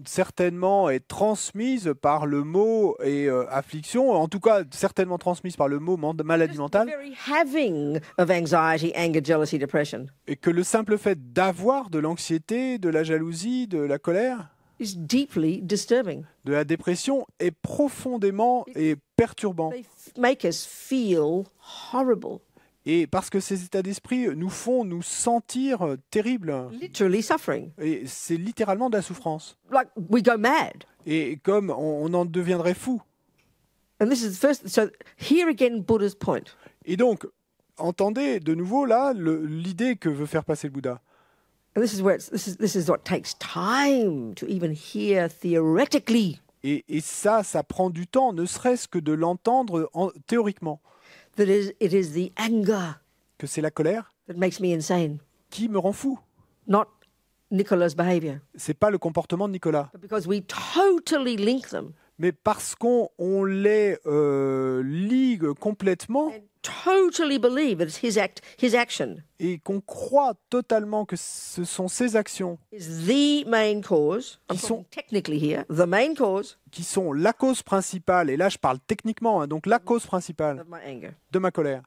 certainement est transmise par le mot et affliction, en tout cas certainement transmise par le mot maladie the mentale, very having of anxiety, anger, jealousy, depression et que le simple fait d'avoir de l'anxiété, de la jalousie, de la colère, is deeply disturbing. de la dépression est profondément et perturbant. They make us feel horrible, Et parce que ces états d'esprit nous font nous sentir terribles. literally suffering. Et c'est littéralement de la souffrance. Like we go mad. Et comme on en deviendrait fou. And this is the first. So here again, Buddha's point. Et donc, entendez de nouveau là l'idée que veut faire passer le Bouddha. And this is what takes time to even hear theoretically. Et ça prend du temps, ne serait-ce que de l'entendre théoriquement. It is the anger Que c'est la colère that makes me insane, qui me rend fou. not Nicola's behavior. C'est pas le comportement de Nicolas. But because we totally link them Mais parce qu'on les ligue complètement and totally believe that it's his action et qu'on croit totalement que ce sont ces actions is the main cause. I'm Qui talking technically here, the main cause qui sont la cause principale, et là je parle techniquement, hein, donc la cause principale of my anger. de ma colère.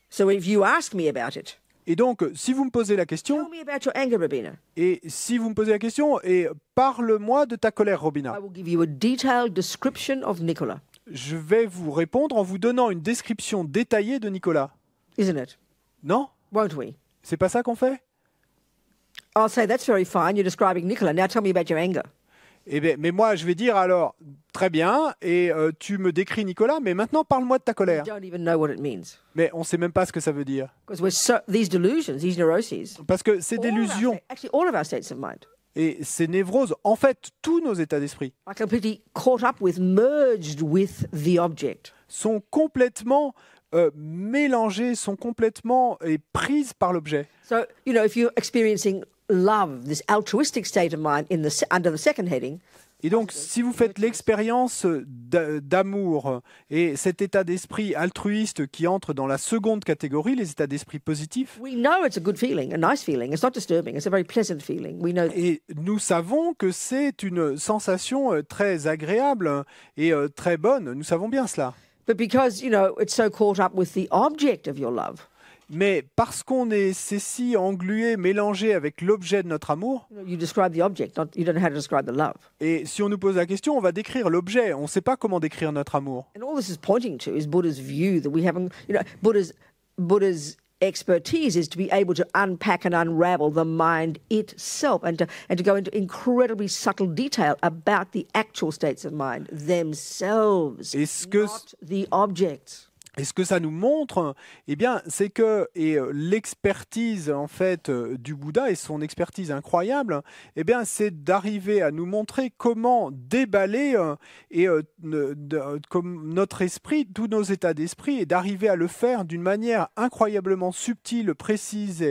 So if you ask me about it, Et donc, si vous me posez la question, tell me about your anger, Robina. et si vous me posez la question, et parle-moi de ta colère, I Robina, will give you a detailed description of Nicola, je vais vous répondre en vous donnant une description détaillée de Nicolas. isn't it? Non? Won't we? C'est pas ça qu'on fait? I'll say, that's very fine. You're describing Nicola. Now tell me about your anger. Eh bien, mais moi, je vais dire alors, très bien, et tu me décris Nicolas, mais maintenant parle-moi de ta We colère. don't even know what it means. Mais on ne sait même pas ce que ça veut dire. Because these delusions, these neuroses, Parce que ces délusions actually all of our states of mind, et ces névroses, en fait, tous nos états d'esprit, are completely caught up with, merged with the object. sont complètement mélangées, sont complètement prises par l'objet. So, if you're experiencing love, this altruistic state of mind under the second heading, Et donc, si vous faites l'expérience d'amour et cet état d'esprit altruiste qui entre dans la seconde catégorie, les états d'esprit positifs, we know it's a good feeling, a nice feeling. It's not disturbing. It's a very pleasant feeling. We know. et nous savons que c'est une sensation très agréable et très bonne. Nous savons bien cela. But because, it's so caught up with the object of your love, Mais parce qu'on est si englué, mélangé avec l'objet de notre amour, you describe the object, you don't know how to describe the love. et si on nous pose la question, on va décrire l'objet. On ne sait pas comment décrire notre amour. And all this is pointing to is Buddha's view that we haven't, Buddha's expertise is to be able to unpack and unravel the mind itself and to go into incredibly subtle detail about the actual states of mind themselves, not the objects. Et ce que ça nous montre, eh bien, c'est que l'expertise en fait du Bouddha et son expertise incroyable, eh bien, c'est d'arriver à nous montrer comment déballer comme notre esprit, tous nos états d'esprit, et d'arriver à le faire d'une manière incroyablement subtile, précise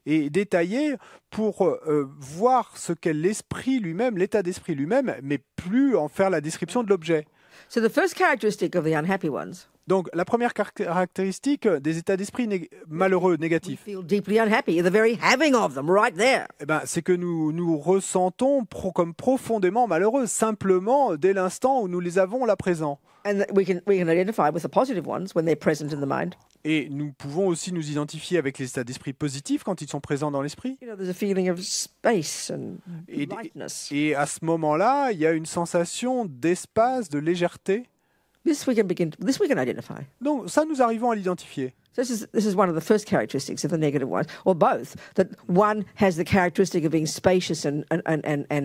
et détaillée pour voir ce qu'est l'esprit lui-même, l'état d'esprit lui-même, mais plus en faire la description de l'objet. So the first characteristic of the unhappy ones. Donc, la première caractéristique des états d'esprit malheureux, négatifs, We feel deeply unhappy at the very having of them, right there. eh ben, c'est que nous nous ressentons comme profondément malheureux, simplement dès l'instant où nous les avons là présents. And we can identify with the positive ones when they're present in the mind. Et nous pouvons aussi nous identifier avec les états d'esprit positifs quand ils sont présents dans l'esprit. There's a feeling of space and Et, lightness. et à ce moment-là, il y a une sensation d'espace, de légèreté. This we can identify. Donc, ça, nous arrivons à l'identifier. So this is one of the first characteristics of the negative ones, or both. That one has the characteristic of being spacious and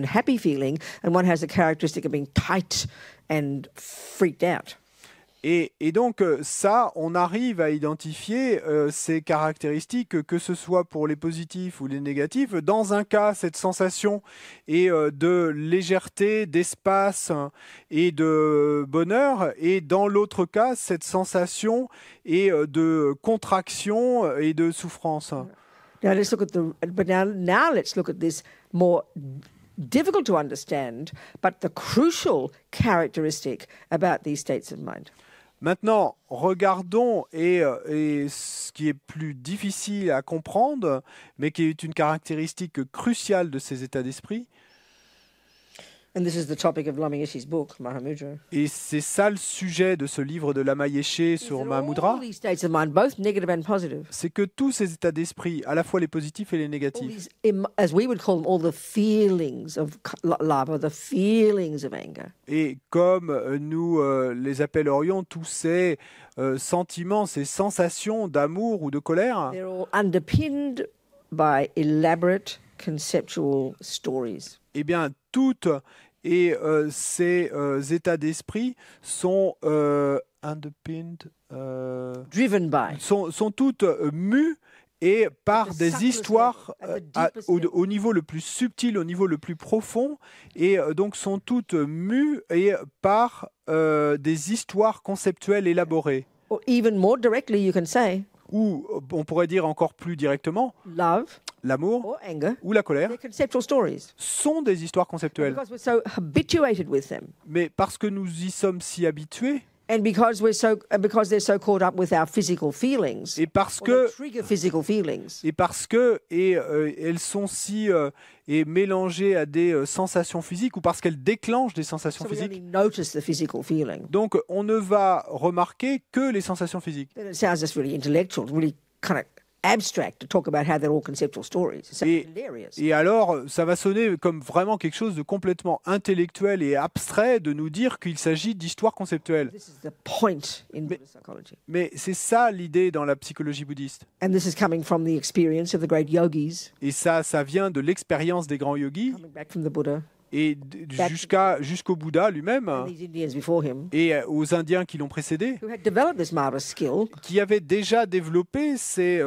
happy feeling, and one has the characteristic of being tight and freaked out. Et donc ça, on arrive à identifier ces caractéristiques, que ce soit pour les positifs ou les négatifs. Dans un cas, cette sensation est de légèreté, d'espace et de bonheur. Et dans l'autre cas, cette sensation est de contraction et de souffrance. Now let's look at now let's look at this more difficult to understand, but the crucial characteristic about these states of mind. Maintenant, regardons et ce qui est plus difficile à comprendre, mais qui est une caractéristique cruciale de ces états d'esprit. And this is the topic of Lama Yeshe's book, Mahamudra. Et c'est ça le sujet de ce livre de Lama Yeshe sur Mahamudra. All these states of mind, both negative and positive, C'est que tous ces états d'esprit, à la fois les positifs et les all négatifs, these, as we would call them, all the feelings of love or the feelings of anger, et comme nous les appellerions, tous ces sentiments, ces sensations d'amour ou de colère, they're all underpinned by elaborate conceptual stories. eh bien, toutes ces états d'esprit sont underpinned, Driven by. sont toutes mues et par des histoires au niveau le plus subtil, au niveau le plus profond, et donc sont toutes mues et par des histoires conceptuelles élaborées. Or even more directly, you can say, Ou on pourrait dire encore plus directement, love l'amour or anger, ou la colère they're conceptual stories. sont des histoires conceptuelles. Because we're so habituated with them. Mais parce que nous y sommes si habitués, And because they're so caught up with our physical feelings, et parce or que they trigger physical feelings, elles sont si mélangées à des sensations physiques, ou parce qu'elles déclenchent des sensations so we physiques. only notice the physical feeling. Donc on ne va remarquer que les sensations physiques. Then it sounds just really intellectual, really kind of abstract to talk about how they're all conceptual stories. It sounds hilarious. Et alors, ça va sonner comme vraiment quelque chose de complètement intellectuel et abstrait de nous dire qu'il s'agit d'histoires conceptuelles. This is the point in Buddhist psychology. Mais c'est ça l'idée dans la psychologie bouddhiste. And this is coming from the experience of the great yogis, Et ça vient de l'expérience des grands yogis coming back from the Buddha, et jusqu'au Bouddha lui-même and these Indians before him, et aux Indiens qui l'ont précédé, who had developed this marvelous skill, qui avaient déjà développé ces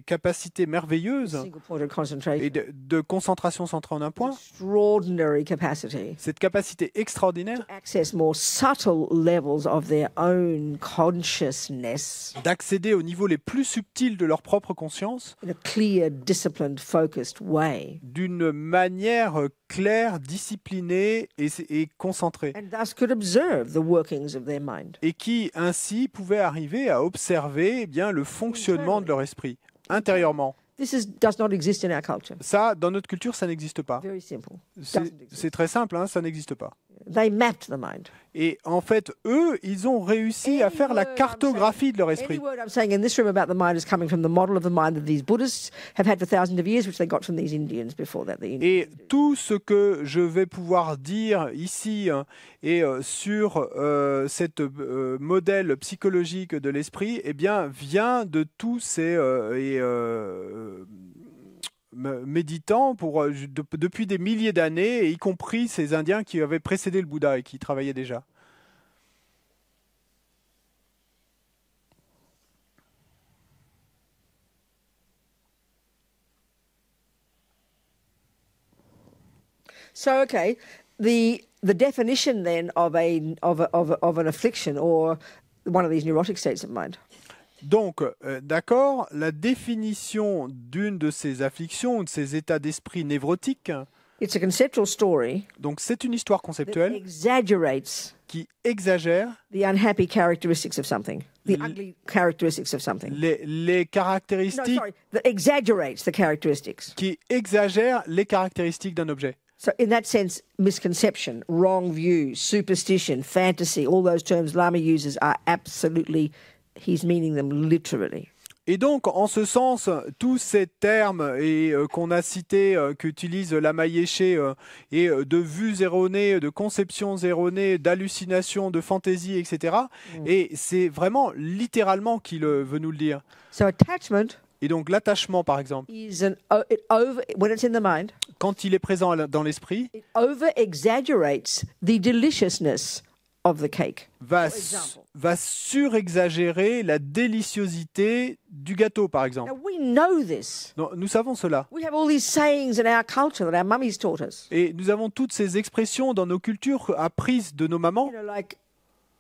capacités merveilleuses single point of concentration, et de concentration centrée en un point, extraordinary capacity cette capacité extraordinaire access more subtle levels of their own consciousness d'accéder aux niveaux les plus subtils de leur propre conscience in a clear, disciplined, focused way, d'une manière claire, disciplinée et concentrée, and thus could observe the workings of their mind. et qui ainsi pouvaient arriver à observer bien le fonctionnement de leur esprit intérieurement. Does not exist in our culture. Ça, dans notre culture, ça n'existe pas. Very simple. C'est très simple, hein, ça n'existe pas. They mapped the mind. Et en fait, eux, ils ont réussi à faire la cartographie de leur Any esprit. word I'm saying in this room about the mind is coming from the model of the mind that these Buddhists have had for thousands of years, which they got from these Indians before that. Et tout ce que je vais pouvoir dire ici et sur cette modèle psychologique de l'esprit, eh bien, vient de tous ces méditants depuis des milliers d'années, y compris ces Indiens qui avaient précédé le Bouddha et qui travaillaient déjà. So, okay, the definition then of an affliction or one of these neurotic states of mind. Donc, d'accord, la définition d'une de ces afflictions ou de ces états d'esprit névrotiques, It's a conceptual story donc c'est une histoire that conceptuelle exaggerates qui exagère the unhappy characteristics of something, the ugly characteristics of something. les No, caractéristiques, sorry, that exaggerates the characteristics. qui exagère les caractéristiques d'un objet. So in that sense, misconception, wrong view, superstition, fantasy, all those terms Lama uses are absolutely, he's meaning them literally. Et donc, en ce sens, tous ces termes qu'on a cités, qu'utilise Lama Yeshe, et de vues erronées, de conceptions erronées, d'hallucinations, de fantaisies, etc. Et c'est vraiment littéralement qu'il veut nous le dire. So attachment Et donc, l'attachement, par exemple, is when it's in the mind, quand il est présent dans l'esprit, it over-exaggerates the deliciousness of the cake. va surexagérer la déliciosité du gâteau, par exemple. Now we know this. Non, nous savons cela. We have all these sayings in our culture that our mummies taught us. Et nous avons toutes ces expressions dans nos cultures apprises de nos mamans. You know, like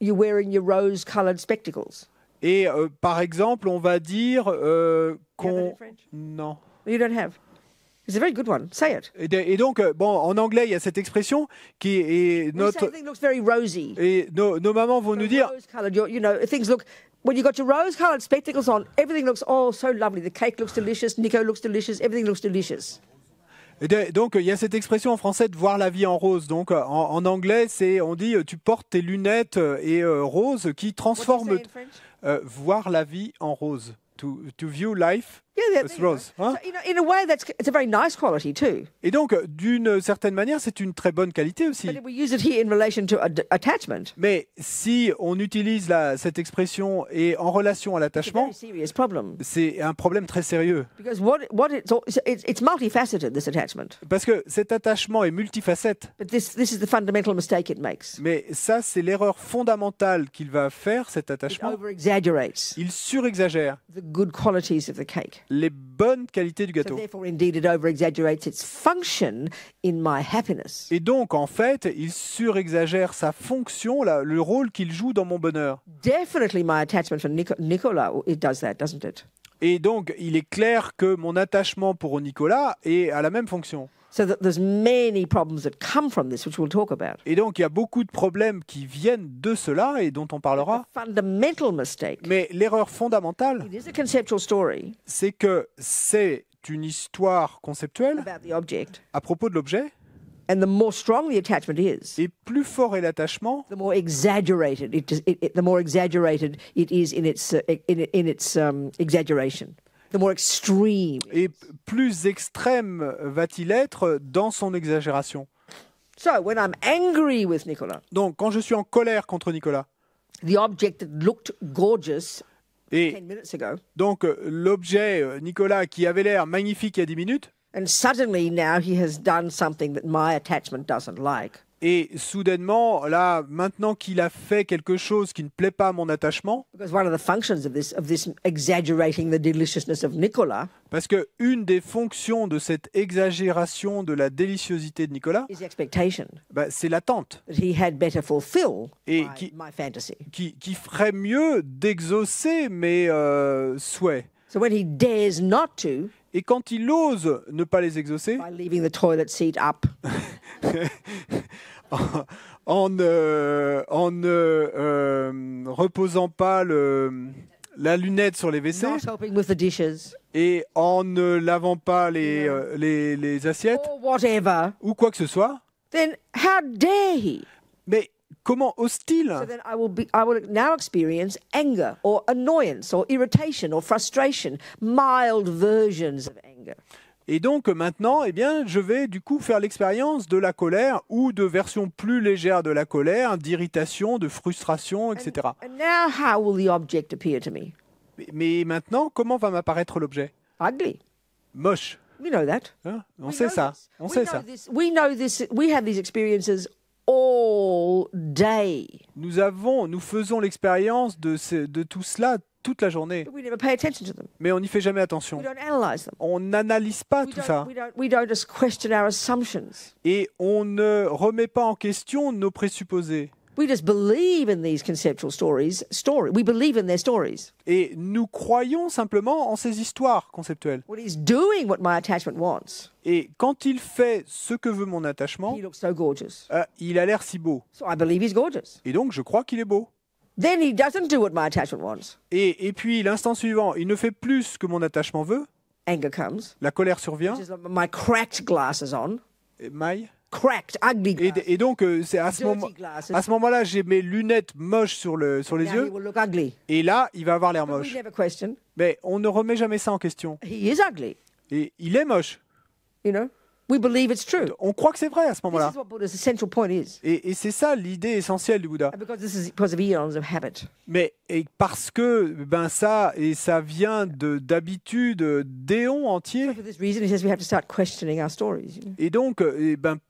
you're wearing your rose-colored spectacles. Et par exemple, on va dire qu'on... in French? Non. You don't have. It's a very good one. Say it. Et donc, bon, en anglais, il y a cette expression qui est We say notre... everything looks very rosy. Et nos mamans vont nous dire... Rose-colored, you know, things look. When you got your rose-colored spectacles on, everything looks so lovely. The cake looks delicious. Nico looks delicious. Everything looks delicious. Donc, il y a cette expression en français de voir la vie en rose. Donc, en anglais, on dit tu portes tes lunettes et roses qui What do you transforment... say in French? Voir la vie en rose. To view life Yeah, as there you go. rose. Hein? So, in a way, it's a very nice quality too. Et donc, d'une certaine manière, c'est une très bonne qualité aussi. But if we use it here in relation to attachment, Mais si on utilise cette expression et en relation à it's a l'attachement, very serious problem. c'est un problème très sérieux. Because it's multifaceted, this attachment. Parce que cet attachement est multifacette. But this is the fundamental mistake it makes. Mais ça, c'est l'erreur fondamentale qu'il va faire, cet It attachement. over-exaggerates Il surexagère the good qualities of the cake. les bonnes qualités du So gâteau. therefore, indeed, it over-exaggerates its function in my happiness. Et donc, en fait, il surexagère sa fonction, le rôle qu'il joue dans mon bonheur. Definitely my attachment for Nicola, it does that, doesn't it? Et donc, il est clair que mon attachement pour Nicolas est à la même fonction. So that there's many problems that come from this, which we'll talk about. Et donc, il y a beaucoup de problèmes qui viennent de cela et dont on parlera. The fundamental mistake, Mais l'erreur fondamentale, it is a conceptual story c'est que c'est une histoire conceptuelle about the object, à propos de l'objet. and the more strong the attachment is, Et plus fort est l'attachement, the more exaggerated the more exaggerated it is in its exaggeration. The more extreme. et plus extrême va-t-il être dans son exagération. So when I'm angry with Nicola, Donc, quand je suis en colère contre Nicolas, the object that looked gorgeous 10 et minutes ago, donc l'objet Nicolas qui avait l'air magnifique il y a 10 minutes, and suddenly now he has done something that my attachment doesn't like, et soudainement, là, maintenant qu'il a fait quelque chose qui ne plaît pas à mon attachement, because one of the functions of this exaggerating the deliciousness of Nicola parce que une des fonctions de cette exagération de la déliciosité de Nicolas, is expectation c'est l'attente, that he had better fulfill Et my fantasy. qui ferait mieux d'exaucer mes souhaits. So when he dares not to, Et quand il ose ne pas les exaucer, by leaving the toilet seat up, en ne reposant pas la lunette sur les WC not helping with the dishes, et en ne lavant pas les assiettes or whatever, ou quoi que ce soit, then how dare he? mais comment ose-t-il? So then I will now experience anger or annoyance or irritation or frustration, mild versions of anger. Et donc maintenant, eh bien, je vais du coup faire l'expérience de la colère ou de versions plus légères de la colère, d'irritation, de frustration, etc. And now how will the object appear to me? Mais maintenant, comment va m'apparaître l'objet? Ugly. Moche. We know that. Hein? On We sait know ça. this. On We sait know ça. this. We know this. We have these experiences all day. Nous faisons l'expérience de tout cela toute la journée, But we never pay attention to them. mais on n'y fait jamais attention. We don't analyze them. On n'analyse pas tout ça We don't just question our assumptions. et on ne remet pas en question nos présupposés. We just believe in these conceptual stories. We believe in their stories. Et nous croyons simplement en ces histoires conceptuelles. When he's doing what my attachment wants, Et quand il fait ce que veut mon attachement, he looks so gorgeous. il a l'air si beau. So I believe he's gorgeous. Et donc, je crois qu'il est beau. Then he doesn't do what my attachment wants. Et puis, l'instant suivant, il ne fait plus ce que mon attachement veut. Anger comes. La colère survient. Which is like my cracked glasses on. Et maille. Cracked, ugly glasses. Et donc, c'est à ce moment-là, j'ai mes lunettes moches sur les Now he yeux. will look ugly. Et là, il va avoir l'air But we moche. never question. Mais on ne remet jamais ça en question. He is ugly. Et il est moche. You know, we believe it's true. On croit que c'est vrai à ce This moment-là. is what Buddha's central point is. Et c'est ça l'idée essentielle du Bouddha. And because of eons of habit. Mais parce que ça vient d'habitude d'éons entiers. For this reason, he says we have to start questioning our stories. You know? Et donc,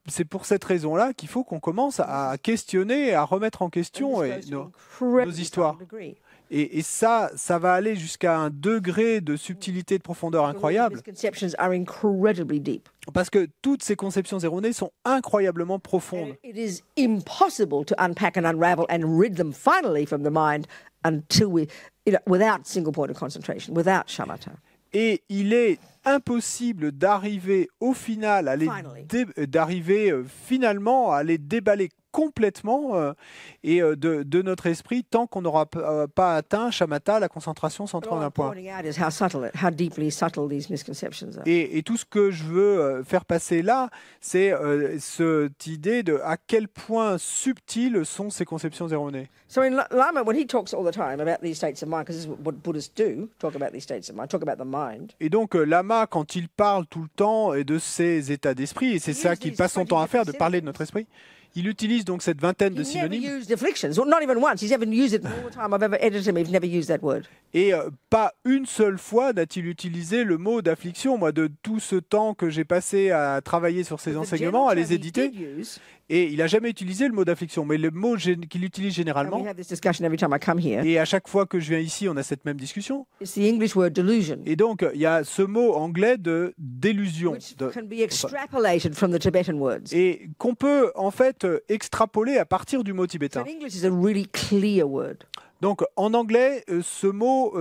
c'est pour cette raison-là qu'il faut qu'on commence à questionner, à remettre en question And this goes to nos incredibly histoires. some degree. Et ça va aller jusqu'à un degré de subtilité et de profondeur Because all incroyable. these misconceptions are incredibly deep. Parce que toutes ces conceptions erronées sont incroyablement profondes. And it is impossible to unpack and unravel and rid them finally from the mind until without single point of concentration, without shamatha. Et il est impossible d'arriver au final, finalement à les déballer complètement de notre esprit tant qu'on n'aura pas atteint shamatha, la concentration centrée en un point. Et tout ce que je veux faire passer là, c'est cette idée de à quel point subtiles sont ces conceptions erronées. So in Lama, when he talks all the time about these states of mind, because this is what Buddhists do, talk about these states of mind, talk about the mind. Et donc Lama, quand il parle tout le temps de ces états d'esprit, et c'est ça qu'il passe son temps à faire, de parler de notre esprit, Il utilise donc cette vingtaine de He never synonymes used afflictions, or not even once. He's never used it in all the time I've ever edited him. He's never used that word. et pas une seule fois n'a-t-il utilisé le mot d'affliction. Moi, de tout ce temps que j'ai passé à travailler sur ces The enseignements, à general les term he éditer, did use, et il n'a jamais utilisé le mot d'affliction, mais le mot qu'il utilise and généralement, we have this discussion every time I come here, et à chaque fois que je viens ici, on a cette même discussion. it's the English word delusion, Et donc, il y a ce mot anglais de délusion, which can be extrapolated from the Tibetan words. et qu'on peut en fait extrapoler à partir du mot So tibétain. in English is a really clear word. Donc, en anglais, ce mot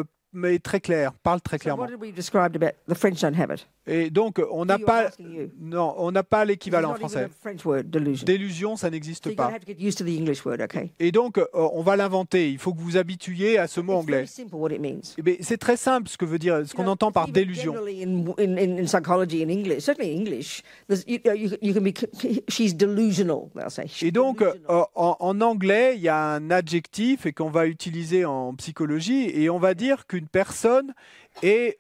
est très clair, parle très So clairement. what did we describe about the French don't have it? Et donc, on n'a You, I'm pas, asking you. non, on n'a pas It's l'équivalent not even français. a French word, delusion. Délusion, ça So n'existe you're going to pas. have to get used to the English word, okay? Et donc, on va l'inventer. Il faut que vous vous habituiez à ce mot It's anglais. very simple what it means. Eh bien, c'est très simple ce que veut dire, ce qu'on entend par Even délusion. generally in psychology in English, certainly in English, you can be, she's delusional, they'll say. She's Et donc, delusional. en anglais, il y a un adjectif et qu'on va utiliser en psychologie et on va dire qu'une personne est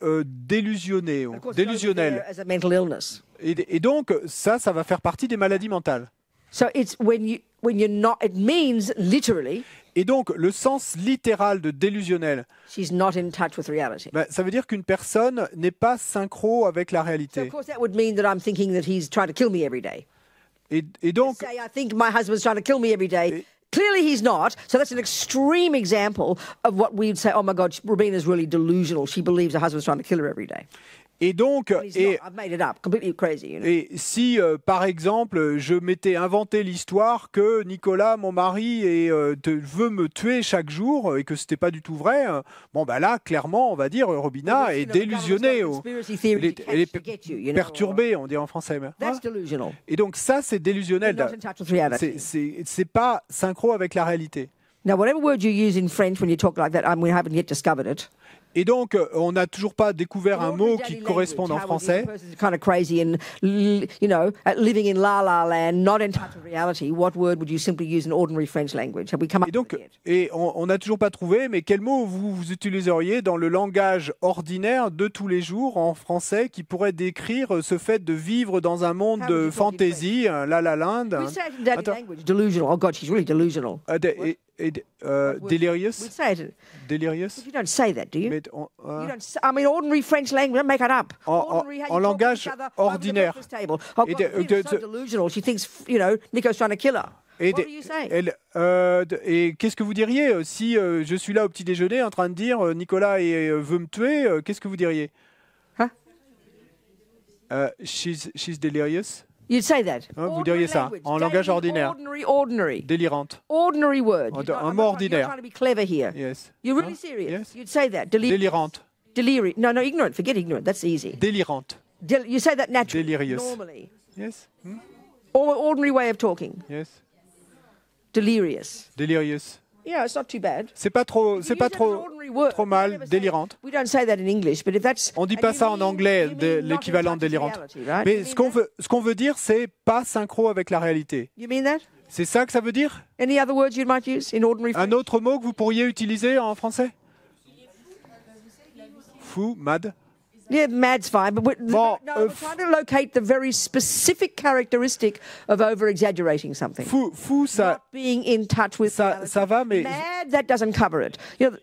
délusionnée ou Of course, it's over délusionnelle. there as a mental illness. Et donc, ça va faire partie des maladies mentales. So it's when you're not, it means literally, Et donc, le sens littéral de délusionnel, she's not in touch with reality. ça veut dire qu'une personne n'est pas synchro avec la So of réalité. course that would mean that I'm thinking that he's trying to kill me every day. Et donc, Say I think my husband's trying to kill me every day. Clearly he's not. So that's an extreme example of what we'd say, oh my God, Robina's really delusional. She believes her husband's trying to kill her every day. et donc, But he's not. I've made it up. Completely crazy. You know? et si, par exemple, je m'étais inventé l'histoire que Nicolas, mon mari, veut me tuer chaque jour et que c'était pas du tout vrai, bon, bah là, clairement, on va dire Robina est délusionnée, elle est perturbée, on dit en français. That's delusional. Et donc ça, c'est You're délusionnel. not in touch with reality. C'est pas synchro avec la réalité. Now, whatever word you use in French when you talk like that, we haven't yet discovered it. Et donc, on n'a toujours pas découvert un mot qui corresponde en français. Kind of crazy and, you know, living in la la land, not in touch with reality. What word would you simply use in ordinary French language? Have we come up Et donc, with it yet? on n'a toujours pas trouvé, mais quel mot vous utiliseriez dans le langage ordinaire de tous les jours en français qui pourrait décrire ce fait de vivre dans un monde How would de you talk in fantaisie, la la land, We say it in daddy Attends. language, delusional. Oh God, she's really delusional. delirious, We'd say it. delirious. You don't say that, do you? Mais You don't say, I mean, ordinary French language, don't make it up. Ordinary, how you talk to langage each other over the ordinaire. breakfast table. Oh Et God, Rita's so delusional. She thinks, you know, Nico's trying to kill her. Et, What do you say? et qu'est-ce que vous diriez si je suis là au petit déjeuner en train de dire Nicolas veut me tuer, qu'est-ce que vous diriez? Huh? She's delirious. You'd say that. Hein, vous Ordinary diriez ça, language, en langage daily, ordinaire. Ordinary. Délirante. Ordinary word. Un You're not- mot I'm not trying- ordinaire. You're trying to be clever here. Yes. You're really Hein? serious. Yes. You'd say that. Délirante. Delirious. No, ignorant. Forget ignorant. That's easy. Délirante. You say that naturally. Delirious. Normally. Yes. Ordinary way of talking. Yes. Delirious. Delirious. Yeah, it's not too bad. C'est pas trop, c'est pas trop mal. Never say- Délirante. We don't say that in English, but if that's. On dit and pas you ça en mean- anglais, you mean not in l'équivalent touch with délirante. reality, right? Mais You ce mean qu'on veut dire, c'est pas synchro avec la réalité. that? You mean that? C'est ça que ça veut dire? Any other words you might use in ordinary Un French? autre mot que vous pourriez utiliser en français? Fou, mad. Yeah, mad's fine, but Bon, we're trying to locate the very specific characteristic of over-exaggerating something. Fou, ça, Not being in touch with reality. ça va, mais Mad, that doesn't cover it. You know,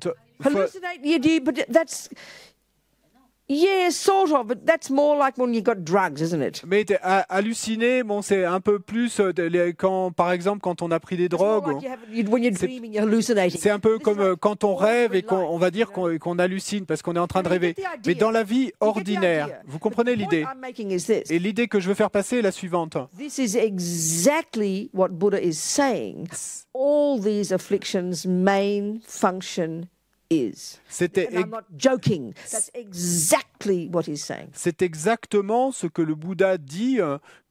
faut- hallucinate, you do, but that's... Yeah, sort of, but that's more like when you've got drugs, isn't it? mais halluciner, bon, c'est un peu plus quand, par exemple, quand on a pris des It's more drogues. like when you're dreaming, you're hallucinating. C'est un peu This is comme like quand on rêve et ordinary qu'on life, va dire you know? qu'on hallucine parce qu'on est en train de I mean, you rêver. get the idea. Mais dans la vie You get the ordinaire, idea. vous comprenez The l'idée. point I'm making is this. Et l'idée que je veux faire passer est la suivante. This is exactly what Buddha is saying. All these afflictions' main function is. C'était And I'm not joking. That's exactly what he's saying. C'est exactement ce que le Bouddha dit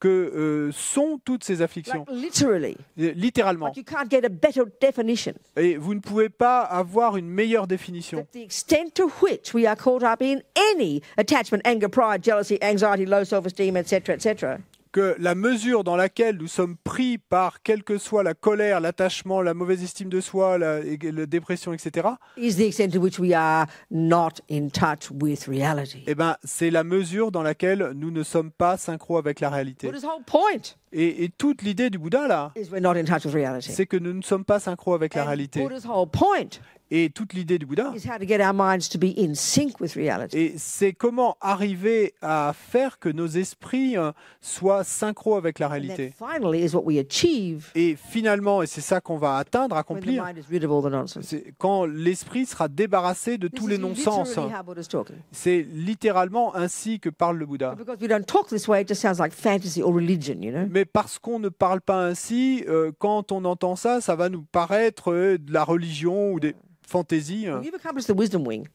que sont toutes ces afflictions. Like literally. Littéralement. Like you can't get a better definition. Et vous ne pouvez pas avoir une meilleure définition. That the extent to which we are caught up in any attachment, anger, pride, jealousy, anxiety, low self-esteem, etc., etc., que la mesure dans laquelle nous sommes pris par quelle que soit la colère, l'attachement, la mauvaise estime de soi, la dépression, etc., is the extent to which we are not in touch with reality. eh ben, c'est la mesure dans laquelle nous ne sommes pas synchro avec la réalité. Buddha's whole point Et toute l'idée du Bouddha, là, is we're not in touch with reality. c'est que nous ne sommes pas synchro avec la And réalité. Buddha's whole point Et toute l'idée du Bouddha, is how to get our minds to be in sync with reality. et c'est comment arriver à faire que nos esprits soient synchro avec la And that réalité. finally is what we achieve Et finalement, et c'est ça qu'on va atteindre, when the accomplir, mind is rid of all the nonsense. c'est quand l'esprit sera débarrassé de tous This les is non-sens. literally how Buddha's talking. C'est littéralement ainsi que parle le Bouddha. But because we don't talk this way, it just sounds like fantasy or religion, you know. Mais parce qu'on ne parle pas ainsi, quand on entend ça, ça va nous paraître de la religion ou des fantaisies. When you've accomplished the wisdom wing,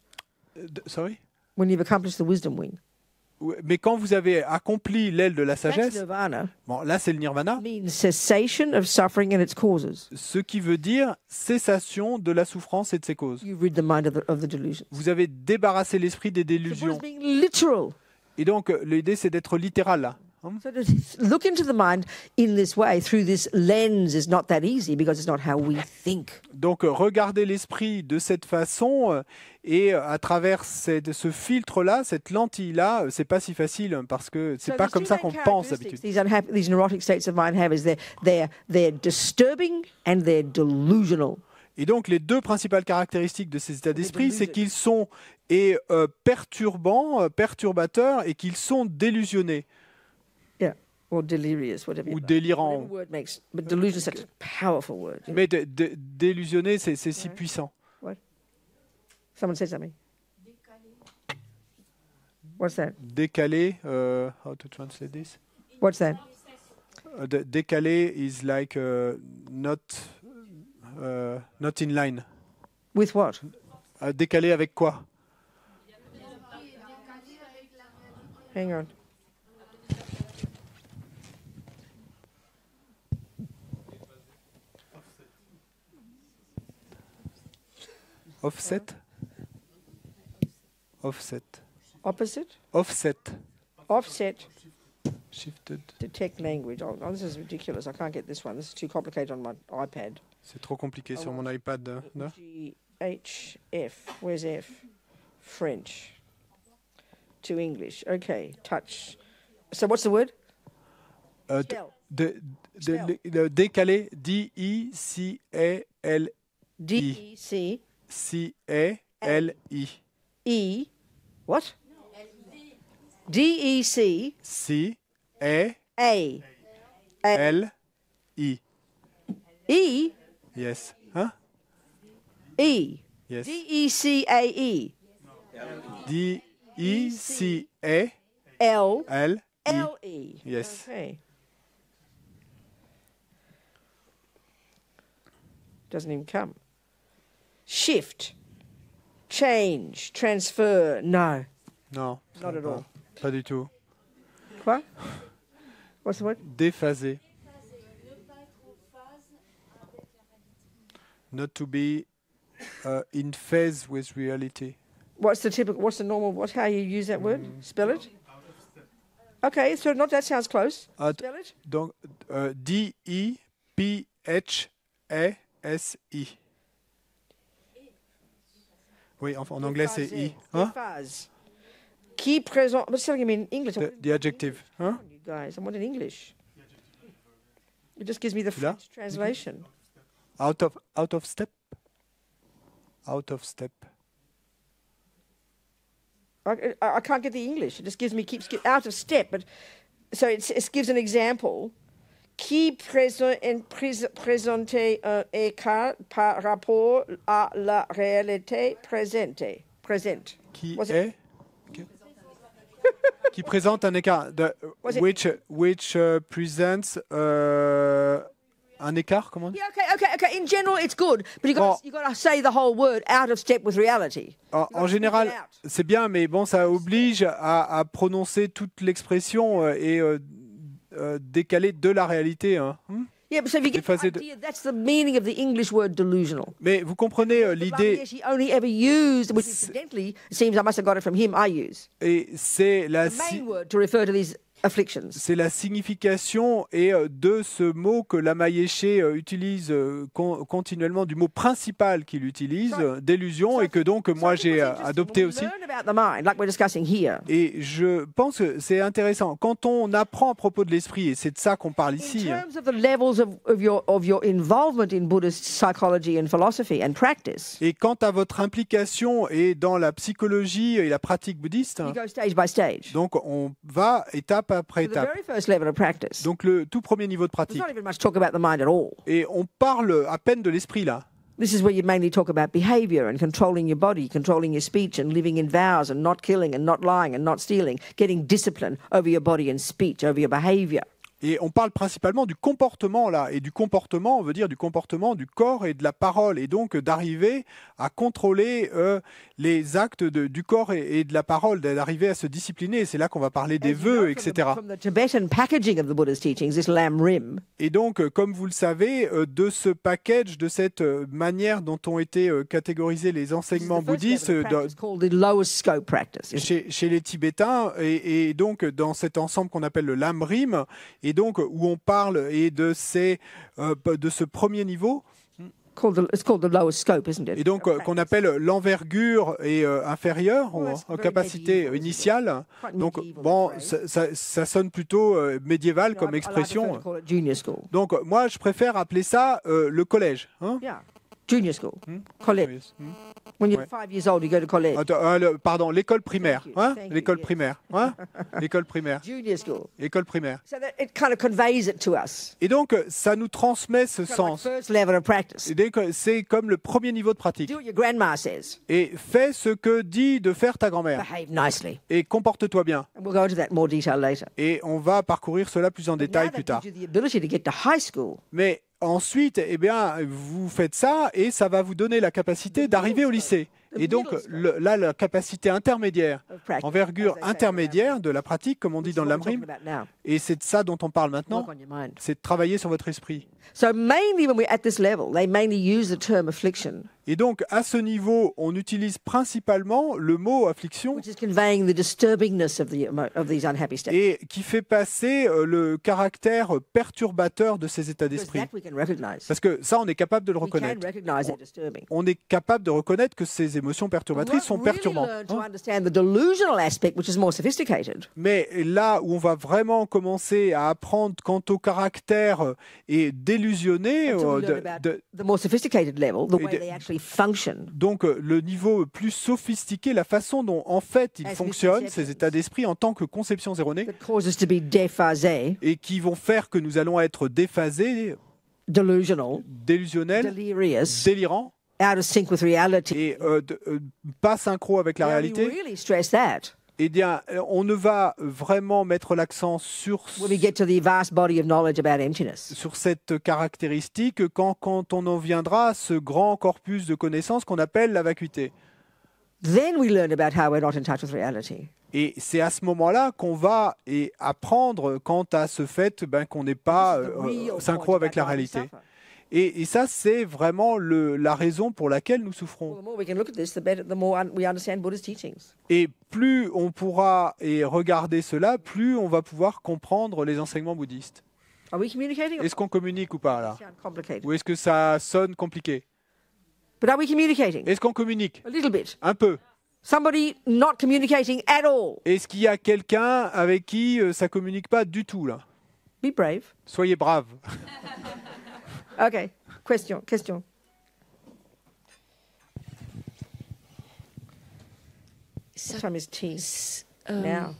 Sorry? when you've accomplished the wisdom wing, Mais quand vous avez accompli l'aile de la that's sagesse, nirvana, bon, là c'est le nirvana, means cessation of suffering and its causes. ce qui veut dire cessation de la souffrance et de ses causes. You rid the mind of the delusions. Vous avez débarrassé l'esprit des So Buddha's délusions. being literal. Et donc l'idée c'est d'être littéral là. So to look into the mind in this way, through this lens, is not that easy because it's not how we think. Donc regarder l'esprit de cette façon et à travers ce filtre-là, cette lentille-là, c'est pas si facile parce que c'est So pas these comme two ça main qu'on pense characteristics d'habitude. these neurotic states of mind have is they're disturbing and they're delusional. Et donc les deux principales caractéristiques de ces états d'esprit, c'est qu'ils sont perturbants, perturbateurs et qu'ils sont délusionnés Yeah, or delirious, whatever. ou délirants. Whatever word makes, but delusion is such a powerful word. You know? Mais délusionné, c'est si puissant. What? Someone said something. What's that? Décalé, how to translate this? What's that? Décalé is like not in line. With what? Décalé avec quoi? Hang on. Offset? Offset. Opposite? Offset. Offset. Shifted. Detect language. Oh, this is ridiculous. I can't get this one. This is too complicated on my iPad. C'est trop compliqué sur mon iPad. Non? F. Where's F? French. To English. Okay. Touch. So what's the word? Spell. Le décalé, D-I-C-A-L-I. D-E-C. C-A-L-I. E. What? D-E-C. C-A-L-I. A. E. Yes. Huh? E. Yes. D-E-C-A-E. D-I-C-A-L-I. L-E. Yes. Okay. Doesn't even come. Shift. Change. Transfer. No. Non. Not at all. Pas du tout. Quoi? What's the word? Déphasé. Not to be in phase with reality. What's the normal, how you use that word? Spell it? Okay, so that sounds close. Spell it? Donc, D-I-P-H-A-S-I. Oui, en anglais c'est I. Hein? Déphase. Qui présente, but still give me in English. The adjective. Hein? You guys, I want in English. It just gives me the Là? French translation. Out of step. Out of step. I can't get the English. It just keeps out of step. But so it gives an example. Qui présente un écart par rapport à la réalité présente. Qui Was est qui présente un écart. Which presents un écart, comment on dit? Yeah, okay. In general, it's good, but you got to say the whole word out of step with reality. En général, c'est bien, mais bon, ça oblige à prononcer toute l'expression et décaler de la réalité. Hein. Yeah, but so if you get the idea, that's the meaning of the English word delusional. Mais vous comprenez l'idée. He only ever used, which incidentally, it seems I must have got it from him, I use. Et c'est la The main word to refer to these afflictions. C'est la signification de ce mot que Lama Yeshe utilise continuellement, du mot principal qu'il utilise, délusion, et que donc moi j'ai adopté aussi. Et je pense que c'est intéressant. Quand on apprend à propos de l'esprit, et c'est de ça qu'on parle ici, et quant à votre implication et dans la psychologie et la pratique bouddhiste, donc on va étape après étape. Donc le tout premier niveau de pratique. Et on parle à peine de l'esprit là. This is where you mainly talk about behavior and controlling your body, controlling your speech and living in vows and not killing and not lying and not stealing, getting discipline over your body and speech, over your behavior. Et on parle principalement du comportement là, et du comportement, on veut dire du comportement du corps et de la parole, et donc d'arriver à contrôler les actes du corps et de la parole, d'arriver à se discipliner. C'est là qu'on va parler des vœux, etc. Et donc, comme vous le savez, de ce package, de cette manière dont ont été catégorisés les enseignements bouddhistes chez les Tibétains, et donc dans cet ensemble qu'on appelle le Lamrim, et donc où on parle de ce premier niveau. It's called the lowest scope, isn't it? Et donc qu'on appelle l'envergure et inférieure, en capacité initiale. Donc bon, ça sonne plutôt médiéval comme expression. Donc moi je préfère appeler ça le collège. Hein? Junior school, college. When you're 5 years old, you go to college. Pardon, l'école primaire. Hein? L'école primaire. Hein? L'école primaire. Junior school. L'école primaire. So that it kind of conveys it to us. Et donc, ça nous transmet ce sens. Like first level of practice. Et donc, c'est comme le premier niveau de pratique. Do what your grandma says. Et fais ce que dit de faire ta grand-mère. Behave nicely. Et comporte-toi bien. And we'll go into that more detail later. Et on va parcourir cela plus en détail plus tard. But now that gives you the ability to get to high school. Mais ensuite, eh bien, vous faites ça et ça va vous donner la capacité d'arriver au lycée. Et donc, là, la capacité intermédiaire, envergure intermédiaire de la pratique, comme on dit dans l'Amrim, et c'est de ça dont on parle maintenant, c'est de travailler sur votre esprit. So mainly when we're at this level, they mainly use the term affliction. Et donc, à ce niveau, on utilise principalement le mot affliction, Which is conveying the disturbingness of these unhappy states. et qui fait passer le caractère perturbateur de ces états d'esprit. That we can recognize. Parce que ça, on est capable de le We can reconnaître. recognize they're disturbing. On est capable de reconnaître que ces émotions perturbatrices sont perturbantes. Really learn to understand the delusional aspect, which is more sophisticated. Mais là où on va vraiment commencer à apprendre quant au caractère et délusionné, The more sophisticated level, the way they actually function. donc le niveau plus sophistiqué, la façon dont en fait ils fonctionnent, ces états d'esprit en tant que conceptions erronées, That cause us to be déphasés, et qui vont faire que nous allons être déphasés, delusional, délusionnels, delirious, délirants, out of sync with reality. et pas synchro avec la Now, we réalité. really stress that Eh bien, on ne va vraiment mettre l'accent sur when we get to the vast body of knowledge about emptiness. cette caractéristique quand on en viendra à ce grand corpus de connaissances qu'on appelle la vacuité. Then we learn about how we're not in touch with reality. Et c'est à ce moment-là qu'on va apprendre quant à ce fait qu'on n'est pas synchro avec la réalité. Et ça, c'est vraiment la raison pour laquelle nous souffrons. Well, the more we can look at this, the more we understand Buddha's teachings. Et plus on pourra regarder cela, plus on va pouvoir comprendre les enseignements bouddhistes. Are we communicating? Est-ce qu'on communique ou pas là? Sound complicated. Ou est-ce que ça sonne compliqué? But are we communicating? Est-ce qu'on communique? A little bit. Un peu. Somebody not communicating at all. Est-ce qu'il y a quelqu'un avec qui ça communique pas du tout là? Be brave. Soyez brave. Okay. Question. What time is tea? Now.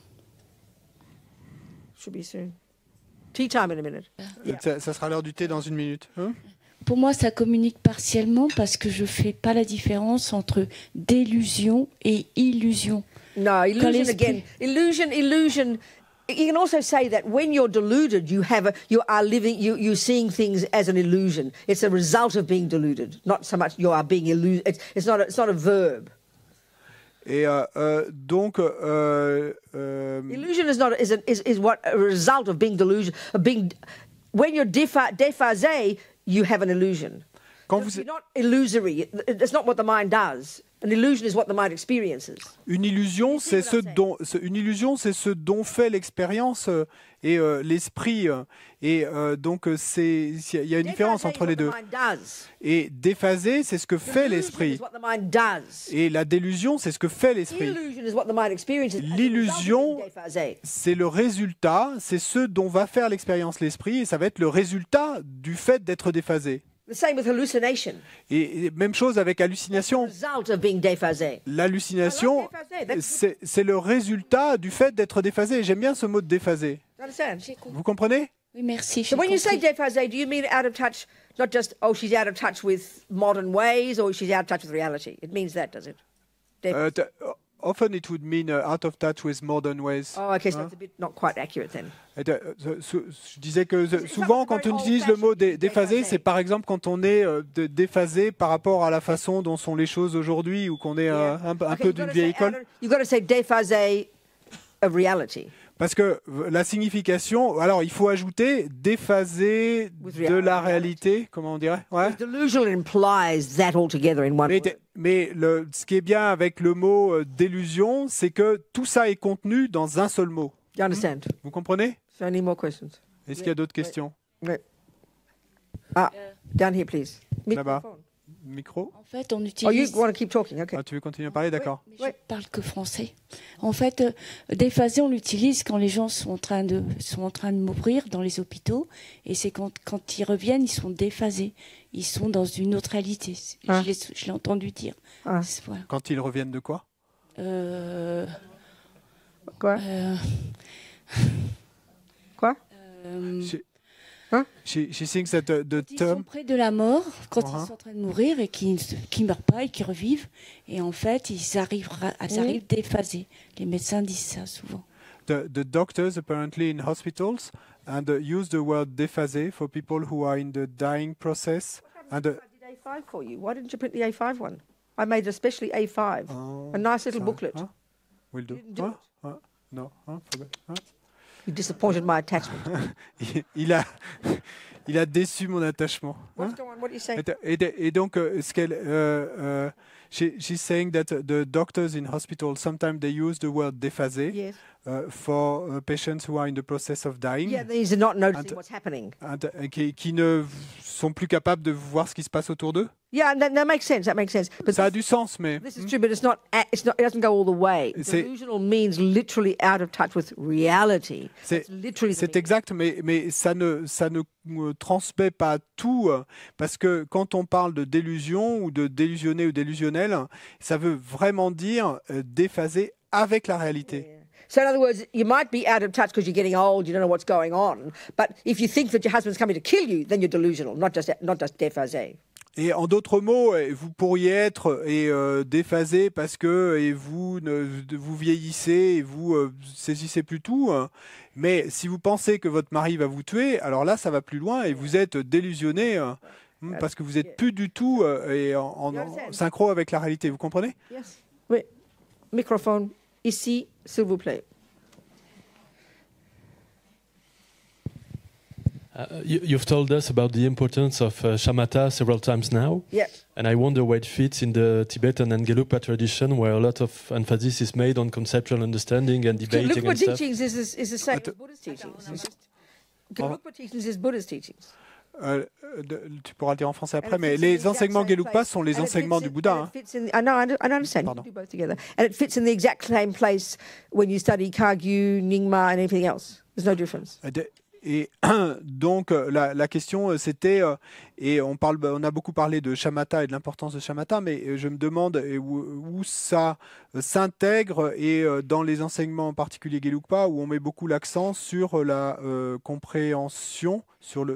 Should be soon. Tea time in a minute. Ça sera l'heure du thé dans une minute. Hein? Pour moi, ça communique partiellement parce que je fais pas la différence entre délusion et illusion. No, illusion again. Illusion. You can also say that when you're deluded, you're seeing things as an illusion. It's a result of being deluded, not so much you are being illusioned. It's not a verb. Et donc, illusion is what a result of being delusion. When you're déphasé, you have an illusion. quand You're not illusory. That's not what the mind does. An illusion is what the mind experiences. Une illusion, c'est ce dont fait l'expérience et l'esprit. Et donc, il y a une différence entre les deux. Et déphasé, c'est ce que fait l'esprit. Et la délusion, c'est ce que fait l'esprit. L'illusion, c'est le résultat, c'est ce dont va faire l'expérience l'esprit, et ça va être le résultat du fait d'être déphasé. The same with hallucination. Et même chose avec hallucination. Result of being déphasé. L'hallucination, c'est le résultat du fait d'être déphasé. J'aime bien ce mot de déphasé. Vous comprenez? Oui, merci. So when you say déphasé, do you mean out of touch, not just, oh, she's out of touch with modern ways, or she's out of touch with reality? It means that, does it? Often it would mean out of touch with modern ways. Oh, okay, so it's a bit not quite accurate then. Je disais que souvent, quand on utilise le mot déphasé, c'est par exemple quand on est déphasé par rapport à la façon dont sont les choses aujourd'hui, ou qu'on est un peu d'une vieille école. You've got to say déphasé of reality. Parce que la signification, alors il faut ajouter déphasé de la réalité, comment on dirait? Ouais. Delusional implies that altogether in one word. Mais ce qui est bien avec le mot délusion, c'est que tout ça est contenu dans un seul mot. You understand? Vous comprenez? So any more questions? Est-ce qu'il y a d'autres questions? Ah, down here, please. Là-bas. Micro. En fait, on Oh, you utilise... want to keep talking? Okay. Ah, tu veux continuer à parler? D'accord. Mais je parle que français. En fait, déphasé, on l'utilise quand les gens sont en train de mourir dans les hôpitaux, et c'est quand ils reviennent, ils sont déphasés. Ils sont dans une autre réalité. Ah. Je l'ai entendu dire. Ah. Voilà. Quand ils reviennent de quoi? Quoi? Quoi? She thinks that the Ils sont term... près de la mort, quand ils sont en train de mourir et qui ne meurent pas et qui revivent. Et en fait, ils arrivent déphasés. Les médecins disent ça souvent. The doctors apparently in hospitals and use the word déphasé for people who are in the dying process. And I did A5 for you. Why didn't you print the A5 one? I made especially A5. A nice little booklet. Will do. You didn't do it. No. You disappointed my attachment. Il a déçu mon attachement. What's going on? What are you saying? Et donc, ce qu'elle, she's saying that the doctors in hospital sometimes they use the word déphasé. Yes. For patients who are in the process of dying. Yeah, these are not noticing what's happening. Qui ne sont plus capables de voir ce qui se passe autour d'eux. Yeah, that makes sense. That makes sense. But Ça a du sens, mais this is true, but it's not. It doesn't go all the way. Delusional means literally out of touch with reality. C'est literally. C'est exact, mais ça ne transmet pas tout, parce que quand on parle de délusion ou de délusionné ou délusionnel, ça veut vraiment dire déphaser avec la réalité. Yeah. So in other words, you might be out of touch because you're getting old, you don't know what's going on. But if you think that your husband's coming to kill you, then you're delusional, not just déphasé. Et en d'autres mots, vous pourriez être déphasé parce que vous vieillissez et vous saisissez plus tout. Mais si vous pensez que votre mari va vous tuer, alors là, ça va plus loin et vous êtes délusionné parce que vous n'êtes plus du tout en synchro avec la réalité. Vous comprenez? Yes. Oui. Microphone ici, s'il vous plaît. You've told us about the importance of shamatha several times now. Yeah. And I wonder where it fits in the Tibetan and Gelugpa tradition, where a lot of emphasis is made on conceptual understanding and debating Gelugpa and stuff. teachings is the same as Buddhist teachings. Gelugpa teachings is Buddhist teachings. Tu pourras le dire en français après, mais les enseignements Gelugpa sont les enseignements du Bouddha. I understand. You can do both together. And it fits in the exact same place when you study Kagyu, Nyingma, and everything else. There's no difference. Et donc la question c'était, et on a beaucoup parlé de shamatha et de l'importance de shamatha, mais je me demande où ça s'intègre, et dans les enseignements en particulier Gelugpa, où on met beaucoup l'accent sur la compréhension, sur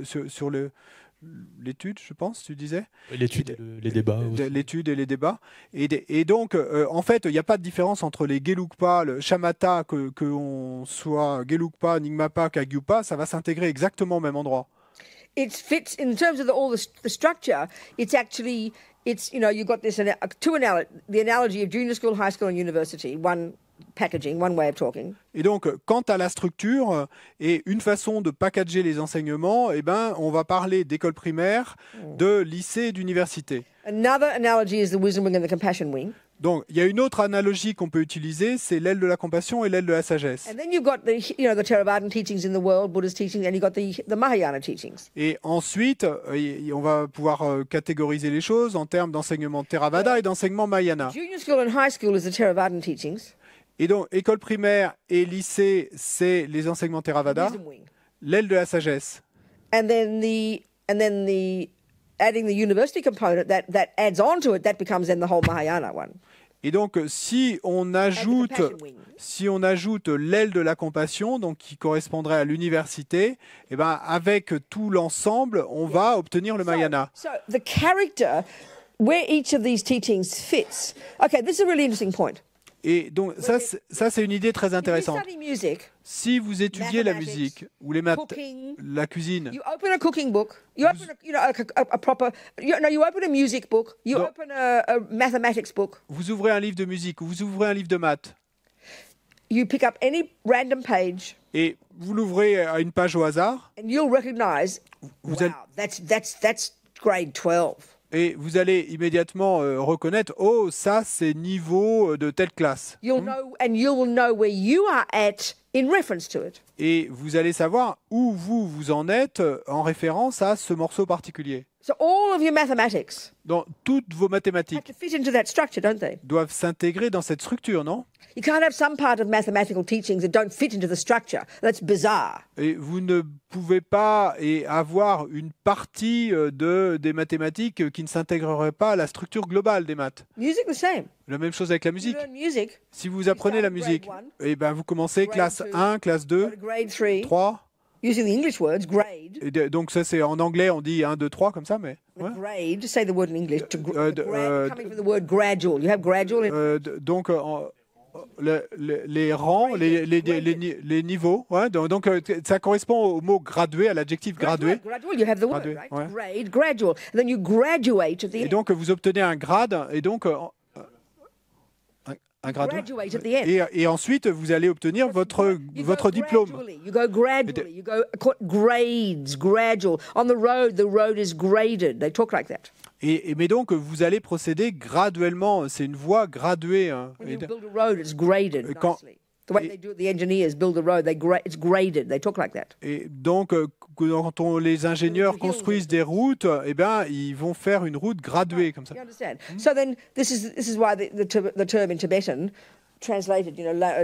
l'étude, je pense, tu disais. L'étude et les débats. L'étude et les débats. Et donc, en fait, il n'y a pas de différence entre les Gelugpa, le shamatha, qu'on soit Gelugpa, Nyingmapa, Kagyupa, ça va s'intégrer exactement au même endroit. It fits in terms of all the structure. It's actually, you've got this the analogy of junior school, high school, and university. One packaging, one way of talking. Et donc, quant à la structure et une façon de packager les enseignements, on va parler d'école primaire, de lycée et d'université. Another analogy is the wisdom wing and the compassion wing. Donc, il y a une autre analogie qu'on peut utiliser, c'est l'aile de la compassion et l'aile de la sagesse. And then you've got the Theravadan teachings in the world, Buddha's teachings, and you've got the Mahayana teachings. Et ensuite, on va pouvoir catégoriser les choses en termes d'enseignement Theravada et d'enseignement Mahayana. Junior school and high school is the Theravadan teachings. Et donc, école primaire et lycée, c'est les enseignements Theravada, Wisdom wing. l'aile de la sagesse. And then the adding the university component that adds on to it, that becomes then the whole Mahayana one. Et donc, si on ajoute l'aile de la compassion, donc qui correspondrait à l'université, eh ben, avec tout l'ensemble, on va obtenir le Mahayana. So the character, where each of these teachings fits. Okay, this is a really interesting point. Et donc, ça c'est une idée très If you intéressante. study music, Si vous étudiez la mathematics, musique ou les maths, cooking, la cuisine, you open a cooking book, you open a proper, you open a music book, you Donc- open a mathematics book, vous ouvrez un livre de musique ou vous ouvrez un livre de maths, you pick up any random page, et vous l'ouvrez à une page au hasard, and you'll recognize, Vous wow, allez- that's grade 12. et vous allez immédiatement reconnaître, oh, ça c'est niveau de telle classe. You'll know, and you will know where you are at in reference to it. Et vous allez savoir où vous en êtes en référence à ce morceau particulier. So all of your mathematics Donc, toutes vos have mathématiques to fit into that structure, don't they? doivent s'intégrer dans cette structure, non? You can't have some part of mathematical teachings that don't fit into the structure. That's bizarre. Et vous ne pouvez pas avoir une partie des mathématiques qui ne s'intégrerait pas à la structure globale des maths. Music, the same. La même chose avec la You musique. learn music, Si vous apprenez la start at musique, grade eh ben vous commencez grade classe 2, 1, classe go 2, to grade 3, 3. using the English words, grade. Et donc ça c'est en anglais, on dit 1, 2, 3 comme ça, mais... The ouais. grade, say the word in English, de- coming from the word gradual. You have gradual in Donc les rangs, les niveaux, ouais, donc ça correspond au mot gradué, à l'adjectif gradué. Gradual, you have the word, Gradué, right? ouais. Grade, gradual. And then you graduate at the Et end. donc vous obtenez un grade, et donc un grade. Graduate at the end. Et ensuite vous allez obtenir votre You go diplôme. gradually, you go gradually. You go grades, gradual. On the road is graded. They talk like that. Mais donc vous allez procéder graduellement, c'est une voie graduée. Hein. When you build a road, it's graded Quand- nicely. The way they do it, the engineers build a road, it's graded. They talk like that. Et donc, quand les ingénieurs construisent des routes, eh ben, ils vont faire une route graduée comme ça. You understand? So then, this is why the term in Tibetan, translated,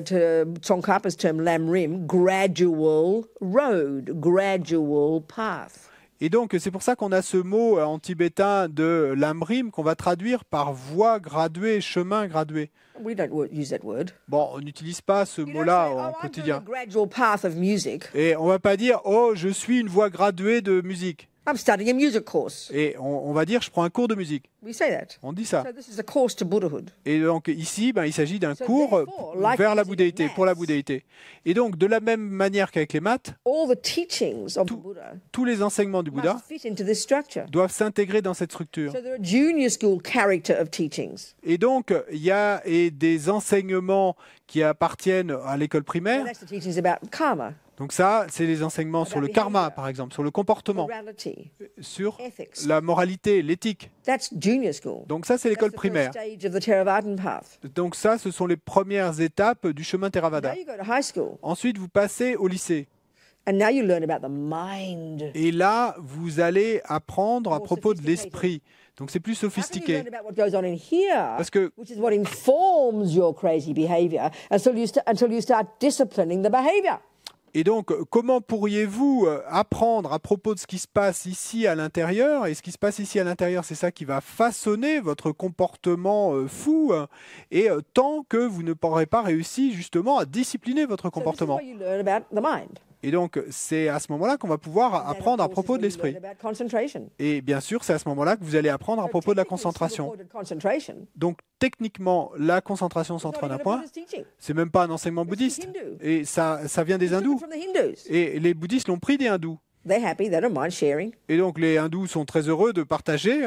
to Tsongkhapa's term lam rim, gradual road, gradual path. Et donc, c'est pour ça qu'on a ce mot en tibétain de lamrim qu'on va traduire par voie graduée, chemin gradué. We don't use that word. Bon, on n'utilise pas ce You don't mot-là say, en I'm doing a quotidien. gradual path of music. Et on va pas dire, oh, je suis une voie graduée de musique. I'm studying a music course. Et on va dire, je prends un cours de musique. We say that. On dit ça. So this is a course to Buddhahood. Et donc ici, il s'agit d'un So cours therefore, like vers la using bouddhéité, maths, pour la bouddhéité. Et donc, de la même manière qu'avec les maths, All the teachings of the Buddha tous les enseignements du Bouddha must fit into this structure. doivent s'intégrer dans cette structure. So there are junior school character of teachings. Et donc, il y a des enseignements qui appartiennent à l'école So primaire. that's the teachings about karma, Donc ça, c'est les enseignements sur le karma, par exemple, sur le comportement, morality, sur ethics. la moralité, l'éthique. That's junior school. Donc ça, c'est That's l'école the first primaire. stage of the Theravadan path. Donc ça, ce sont les premières étapes du chemin Now Theravada. you go to high school, Ensuite, vous passez au lycée. and now you learn about the mind. Et là, vous allez apprendre à More propos de sophisticated. l'esprit. Donc c'est plus How can you sophistiqué. learn about what goes on in here, Parce que which is what informs your crazy behavior, until you start disciplining the behavior? Et donc, comment pourriez-vous apprendre à propos de ce qui se passe ici à l'intérieur? Et ce qui se passe ici à l'intérieur, c'est ça qui va façonner votre comportement fou. Et tant que vous ne pourrez pas réussi justement à discipliner votre So this is comportement. what you learn about the mind. Et donc, c'est à ce moment-là qu'on va pouvoir And then, of apprendre à course, is propos when de you l'esprit. learn about concentration. Et bien sûr, c'est à ce moment-là que vous allez apprendre à So propos de la technically, concentration. single-pointed concentration Donc, techniquement, la concentration is centre not en un even a point. Buddhist teaching. C'est même pas un enseignement It's bouddhiste. Hindu. Et ça vient des They took it hindous. from the Hindus. Et les bouddhistes l'ont pris des hindous. They're happy, they don't mind sharing. Et donc les hindous sont très heureux de partager.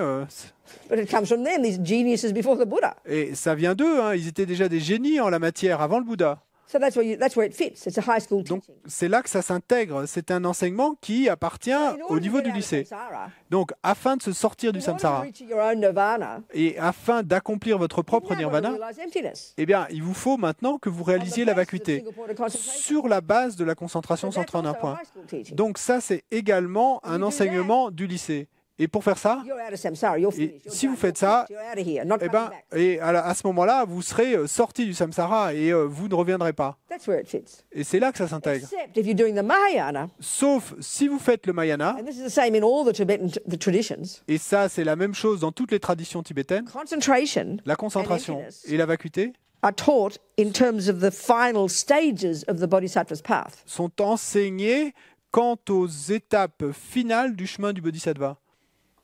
But it comes from them, these geniuses before the Buddha. Et ça vient d'eux. Hein. Ils étaient déjà des génies en la matière avant le Bouddha. So that's where it fits. It's a high school Donc teaching. c'est là que ça s'intègre. C'est un enseignement qui appartient In au order to niveau get du out of lycée. samsara, Donc afin de se sortir du in order to samsara reach your own nirvana, et afin d'accomplir votre propre you now want to nirvana, realize emptiness. eh bien il vous faut maintenant que vous réalisiez la vacuité sur la base de la concentration So that's centrée en un also a point. high school teaching. Donc ça c'est également un do enseignement du lycée. Et pour faire ça, You're out of samsara. You're et finished. You're si done. vous faites You're ça, quit. You're out of here. Not eh coming ben, back. et à ce moment-là, vous serez sorti du samsara et vous ne reviendrez pas. That's where it fits. Et c'est là que ça s'intègre. Except if you're doing the Mahayana, Sauf si vous faites le Mahayana, and this is the same in all the Tibetan the traditions. et ça c'est la même chose dans toutes les traditions tibétaines, Concentration la concentration and emptiness et la vacuité are taught in terms of the final stages of the Bodhisattva's path. sont enseignés quant aux étapes finales du chemin du Bodhisattva.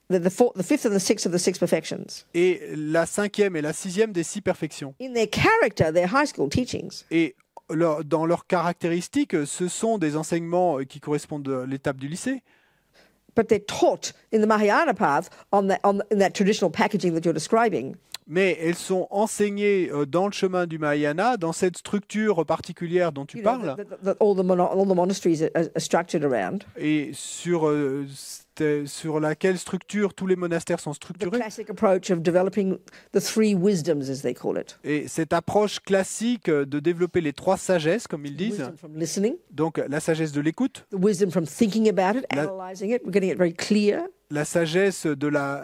The fifth and the sixth of the six perfections. Et la 5e et la 6e des 6 perfections. In their character, they're high school teachings. Et dans leurs caractéristiques, ce sont des enseignements qui correspondent à l'étape du lycée, But they're taught in the Mahayana path in that traditional packaging that you're describing. mais elles sont enseignées dans le chemin du Mahayana, dans cette structure particulière dont tu You know, parles, that all the monasteries are structured around. et sur laquelle structure tous les monastères sont The structurés. classic approach of developing the three wisdoms, as they call it. Et cette approche classique de développer les 3 sagesses, comme ils disent, Wisdom from listening, donc la sagesse de l'écoute, the wisdom from thinking about it, analyzing it, we're getting it very clear. la sagesse de la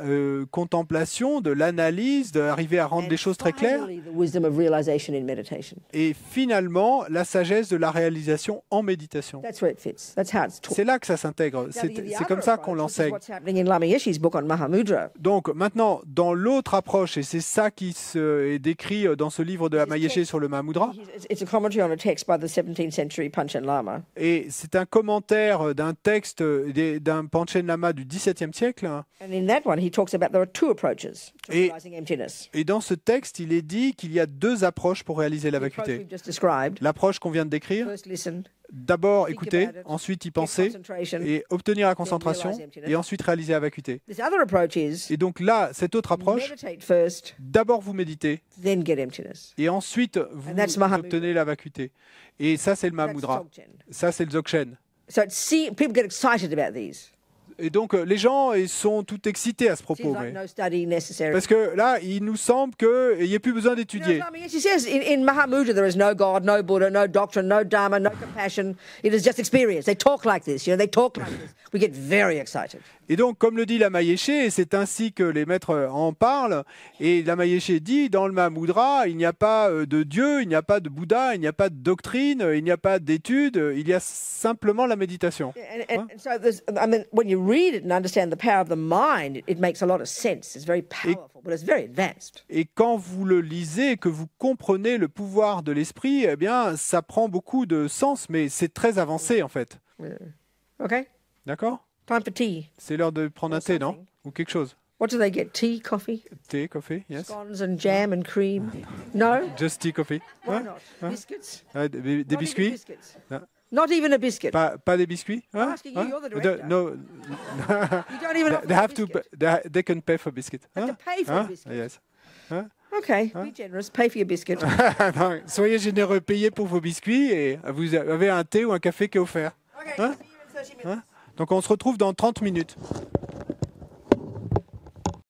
contemplation, de l'analyse, d'arriver à rendre And des choses très claires, finally, the wisdom of realization in meditation. et finalement la sagesse de la réalisation en méditation. That's where it fits. That's how it's taught. C'est là que ça s'intègre, Now, c'est the c'est other comme ça qu'on approach, which is l'enseigne. what's happening in Lama Yeshe's book on Mahamudra. Donc maintenant, dans l'autre approche, et c'est ça qui est décrit dans ce livre de Lama Yeshe sur le Mahamudra, It's a commentary on a text by the 17th century Panchen Lama. et c'est un commentaire d'un texte d'un Panchen Lama du XVIIe siècle. And in that one, he talks about there are two approaches to Et- realizing emptiness. Et dans ce texte, il est dit qu'il y a 2 approches pour réaliser la The approach vacuité. we've just described. L'approche qu'on vient de décrire, First, listen, d'abord think écouter, about it, ensuite y get penser, concentration. et obtenir la concentration, realize emptiness. et ensuite réaliser la vacuité. This other approach is Et donc là, cette autre approche, meditate first, d'abord vous méditez, then get emptiness. et ensuite vous And that's Mahamudra. obtenez la vacuité. Et ça, c'est le That's Mahamudra. Dzogchen. Ça, c'est le Dzogchen. So people get excited about these. Et donc, les gens ils sont tout excités à ce propos. Seems like no study necessary. Parce que là, il nous semble qu'il n'y ait plus besoin You know, d'étudier. Lama Yeshe says in Mahamudra there is no God, no Buddha, no doctrine, no Dharma, no compassion. It is just experience. They talk like this, they talk like this. We get very excited. Et donc, comme le dit Lama Yeshe, et c'est ainsi que les maîtres en parlent, et Lama Yeshe dit, dans le Mahamudra, il n'y a pas de Dieu, il n'y a pas de Bouddha, il n'y a pas de doctrine, il n'y a pas d'études, il y a simplement la méditation. And so when you read it and understand the power of the mind, it makes a lot of sense. It's very powerful, but it's very advanced. Et quand vous le lisez, que vous comprenez le pouvoir de l'esprit, eh bien, ça prend beaucoup de sens, mais c'est très avancé, en fait. Okay? D'accord? Time for tea. C'est l'heure de prendre un thé, non? something. Ou quelque chose. What do they get? Tea, coffee, Thé, café, yes? scones and jam and cream? No? Just tea, coffee. Why Hein? not? Hein? Biscuits? Des Not even biscuits? biscuits. No. Not even a biscuit. Pas des biscuits? Hein? asking you, Hein? you're the director. No. You don't even They have to. biscuit. They can pay for biscuit. Have to Hein? pay for a Hein? biscuit. Yes. Okay, be generous. Pay for your biscuit. Non, soyez généreux, payez pour vos biscuits et vous avez un thé ou un café qui est offert. Okay, Hein? see you in 30 minutes. Donc on se retrouve dans 30 minutes.